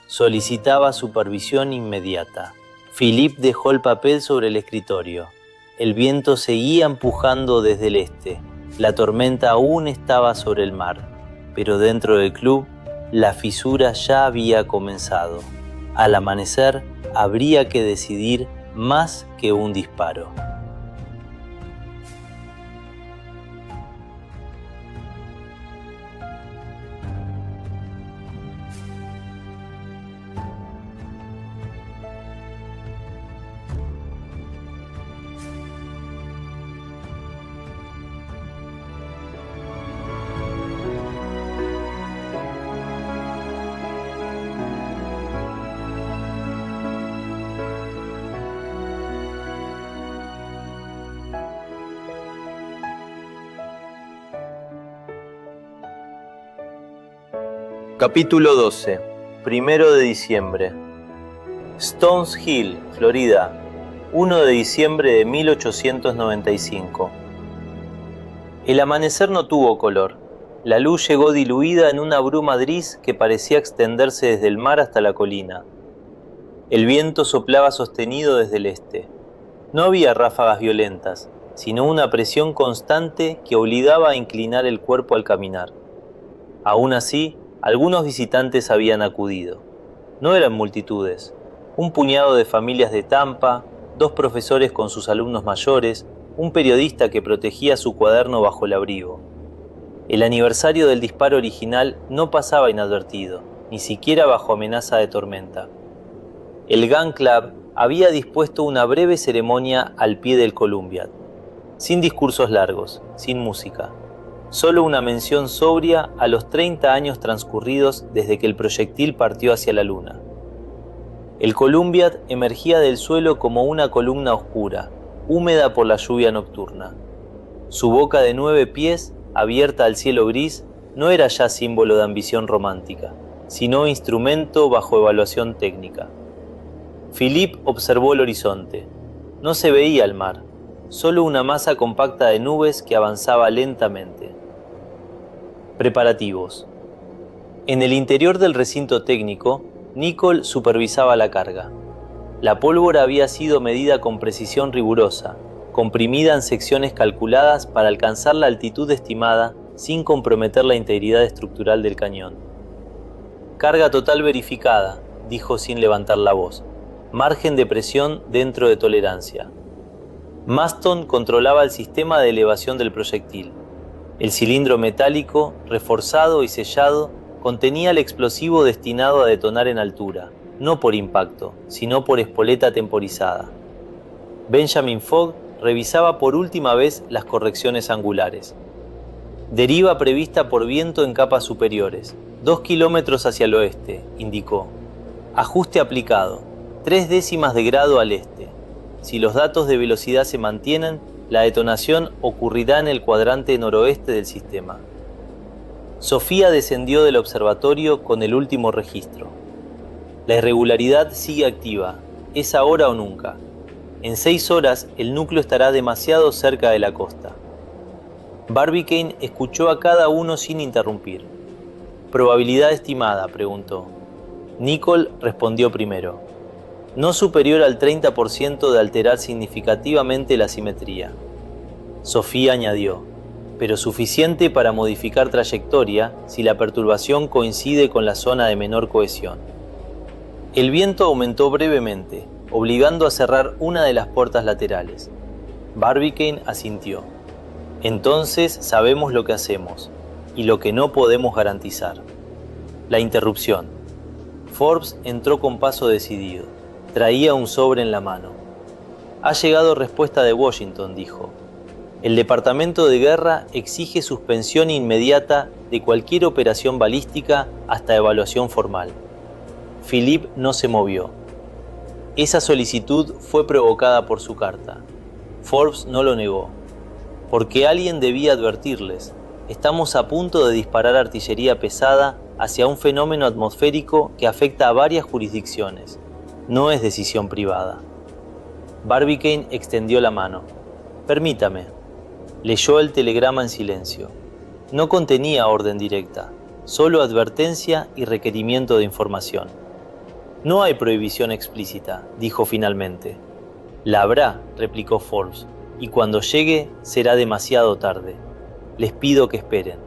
solicitaba supervisión inmediata. Philip dejó el papel sobre el escritorio. El viento seguía empujando desde el este. La tormenta aún estaba sobre el mar, pero dentro del club la fisura ya había comenzado. Al amanecer habría que decidir más que un disparo. Capítulo 12. 1 de diciembre. Stones Hill, Florida, 1 de diciembre de 1895. El amanecer no tuvo color. La luz llegó diluida en una bruma gris que parecía extenderse desde el mar hasta la colina. El viento soplaba sostenido desde el este. No había ráfagas violentas, sino una presión constante que obligaba a inclinar el cuerpo al caminar. Aún así, algunos visitantes habían acudido. No eran multitudes. Un puñado de familias de Tampa, 2 profesores con sus alumnos mayores, un periodista que protegía su cuaderno bajo el abrigo. El aniversario del disparo original no pasaba inadvertido, ni siquiera bajo amenaza de tormenta. El Gun Club había dispuesto una breve ceremonia al pie del Columbiad, sin discursos largos, sin música. Solo una mención sobria a los 30 años transcurridos desde que el proyectil partió hacia la luna. El Columbiad emergía del suelo como una columna oscura, húmeda por la lluvia nocturna. Su boca de 9 pies, abierta al cielo gris, no era ya símbolo de ambición romántica, sino instrumento bajo evaluación técnica. Philip observó el horizonte. No se veía el mar, solo una masa compacta de nubes que avanzaba lentamente. Preparativos. En el interior del recinto técnico, Nicol supervisaba la carga. La pólvora había sido medida con precisión rigurosa, comprimida en secciones calculadas para alcanzar la altitud estimada sin comprometer la integridad estructural del cañón. Carga total verificada, dijo sin levantar la voz. Margen de presión dentro de tolerancia. Maston controlaba el sistema de elevación del proyectil. El cilindro metálico, reforzado y sellado, contenía el explosivo destinado a detonar en altura, no por impacto, sino por espoleta temporizada. Benjamin Fogg revisaba por última vez las correcciones angulares. Deriva prevista por viento en capas superiores, 2 kilómetros hacia el oeste, indicó. Ajuste aplicado, 3 décimas de grado al este. Si los datos de velocidad se mantienen, la detonación ocurrirá en el cuadrante noroeste del sistema. Sofía descendió del observatorio con el último registro. La irregularidad sigue activa, es ahora o nunca. En 6 horas el núcleo estará demasiado cerca de la costa. Barbicane escuchó a cada uno sin interrumpir. «Probabilidad estimada», preguntó. Nicole respondió primero. «No superior al 30% de alterar significativamente la simetría». Sofía añadió. «Pero suficiente para modificar trayectoria si la perturbación coincide con la zona de menor cohesión». El viento aumentó brevemente, obligando a cerrar una de las puertas laterales. Barbicane asintió. «Entonces sabemos lo que hacemos y lo que no podemos garantizar». La interrupción. Forbes entró con paso decidido. Traía un sobre en la mano. «Ha llegado respuesta de Washington», dijo. «El Departamento de Guerra exige suspensión inmediata de cualquier operación balística hasta evaluación formal». Philippe no se movió. Esa solicitud fue provocada por su carta. Forbes no lo negó. «Porque alguien debía advertirles. Estamos a punto de disparar artillería pesada hacia un fenómeno atmosférico que afecta a varias jurisdicciones. No es decisión privada». Barbicane extendió la mano. «Permítame». Leyó el telegrama en silencio. No contenía orden directa, solo advertencia y requerimiento de información. «No hay prohibición explícita», dijo finalmente. «La habrá», replicó Forbes, «y cuando llegue será demasiado tarde. Les pido que esperen».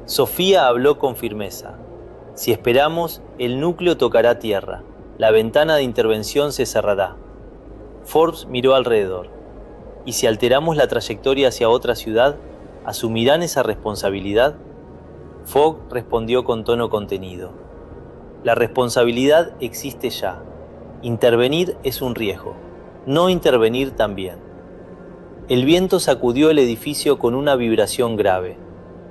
Sofía habló con firmeza. «Si esperamos, el núcleo tocará tierra. La ventana de intervención se cerrará». Forbes miró alrededor. «¿Y si alteramos la trayectoria hacia otra ciudad, asumirán esa responsabilidad?» Fogg respondió con tono contenido. «La responsabilidad existe ya. Intervenir es un riesgo. No intervenir también». El viento sacudió el edificio con una vibración grave.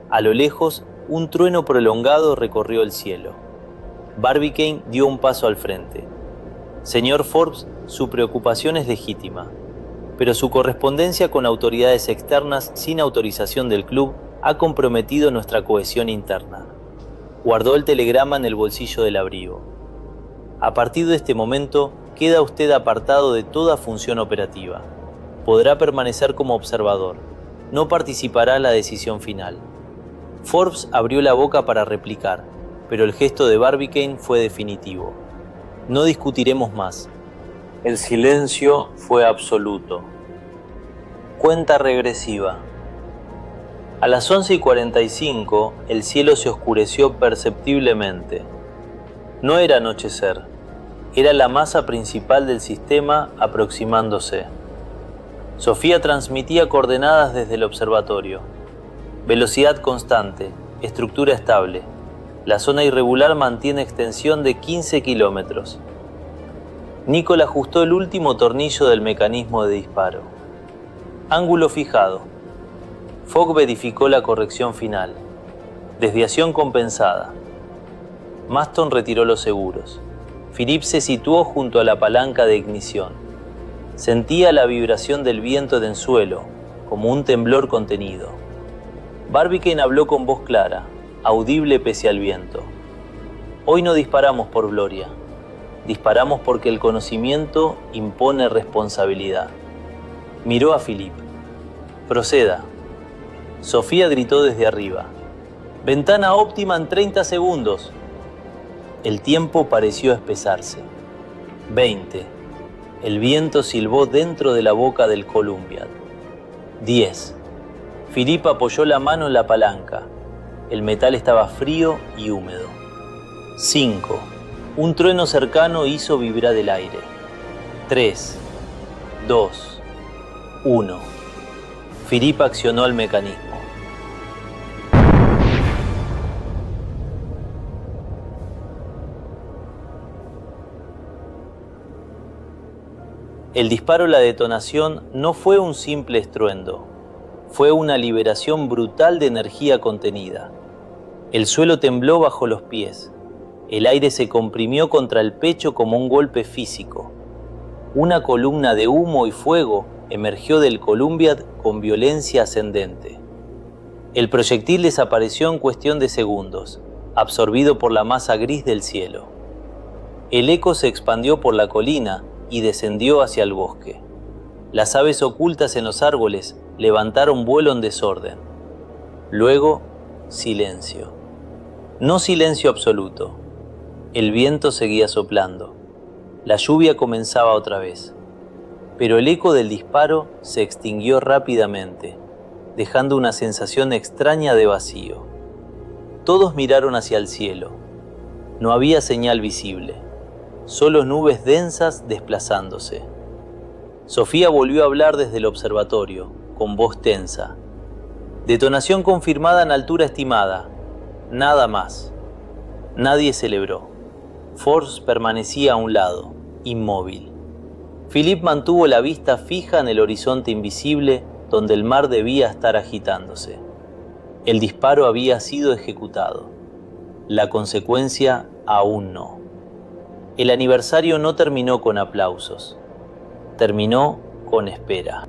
A lo lejos, un trueno prolongado recorrió el cielo. Barbicane dio un paso al frente. «Señor Forbes, su preocupación es legítima, pero su correspondencia con autoridades externas sin autorización del club ha comprometido nuestra cohesión interna». Guardó el telegrama en el bolsillo del abrigo. «A partir de este momento, queda usted apartado de toda función operativa. Podrá permanecer como observador. No participará en la decisión final». Forbes abrió la boca para replicar, pero el gesto de Barbicane fue definitivo. «No discutiremos más». El silencio fue absoluto. Cuenta regresiva. A las 11:45 el cielo se oscureció perceptiblemente. No era anochecer, era la masa principal del sistema aproximándose. Sofía transmitía coordenadas desde el observatorio. Velocidad constante, estructura estable. La zona irregular mantiene extensión de 15 kilómetros. Nicole ajustó el último tornillo del mecanismo de disparo. Ángulo fijado. Fogg verificó la corrección final. Desviación compensada. Maston retiró los seguros. Philippe se situó junto a la palanca de ignición. Sentía la vibración del viento de ensuelo, como un temblor contenido. Barbicane habló con voz clara, audible pese al viento. «Hoy no disparamos por gloria. Disparamos porque el conocimiento impone responsabilidad». Miró a Philippe. «Proceda». Sofía gritó desde arriba. «Ventana óptima en 30 segundos». El tiempo pareció espesarse. 20. El viento silbó dentro de la boca del Columbiad. 10. Philippe apoyó la mano en la palanca. El metal estaba frío y húmedo. 5. Un trueno cercano hizo vibrar el aire. 3. 2. 1. Philippe accionó el mecanismo. El disparo y la detonación no fue un simple estruendo, fue una liberación brutal de energía contenida. El suelo tembló bajo los pies, el aire se comprimió contra el pecho como un golpe físico. Una columna de humo y fuego emergió del Columbiad con violencia ascendente. El proyectil desapareció en cuestión de segundos, absorbido por la masa gris del cielo. El eco se expandió por la colina y descendió hacia el bosque. Las aves ocultas en los árboles levantaron vuelo en desorden. Luego, silencio. No silencio absoluto. El viento seguía soplando. La lluvia comenzaba otra vez. Pero el eco del disparo se extinguió rápidamente, dejando una sensación extraña de vacío. Todos miraron hacia el cielo. No había señal visible, solo nubes densas desplazándose. Sofía volvió a hablar desde el observatorio, con voz tensa. Detonación confirmada en altura estimada. Nada más. Nadie celebró. Force permanecía a un lado, inmóvil. Philippe mantuvo la vista fija en el horizonte invisible donde el mar debía estar agitándose. El disparo había sido ejecutado. La consecuencia aún no. El aniversario no terminó con aplausos. Terminó con espera.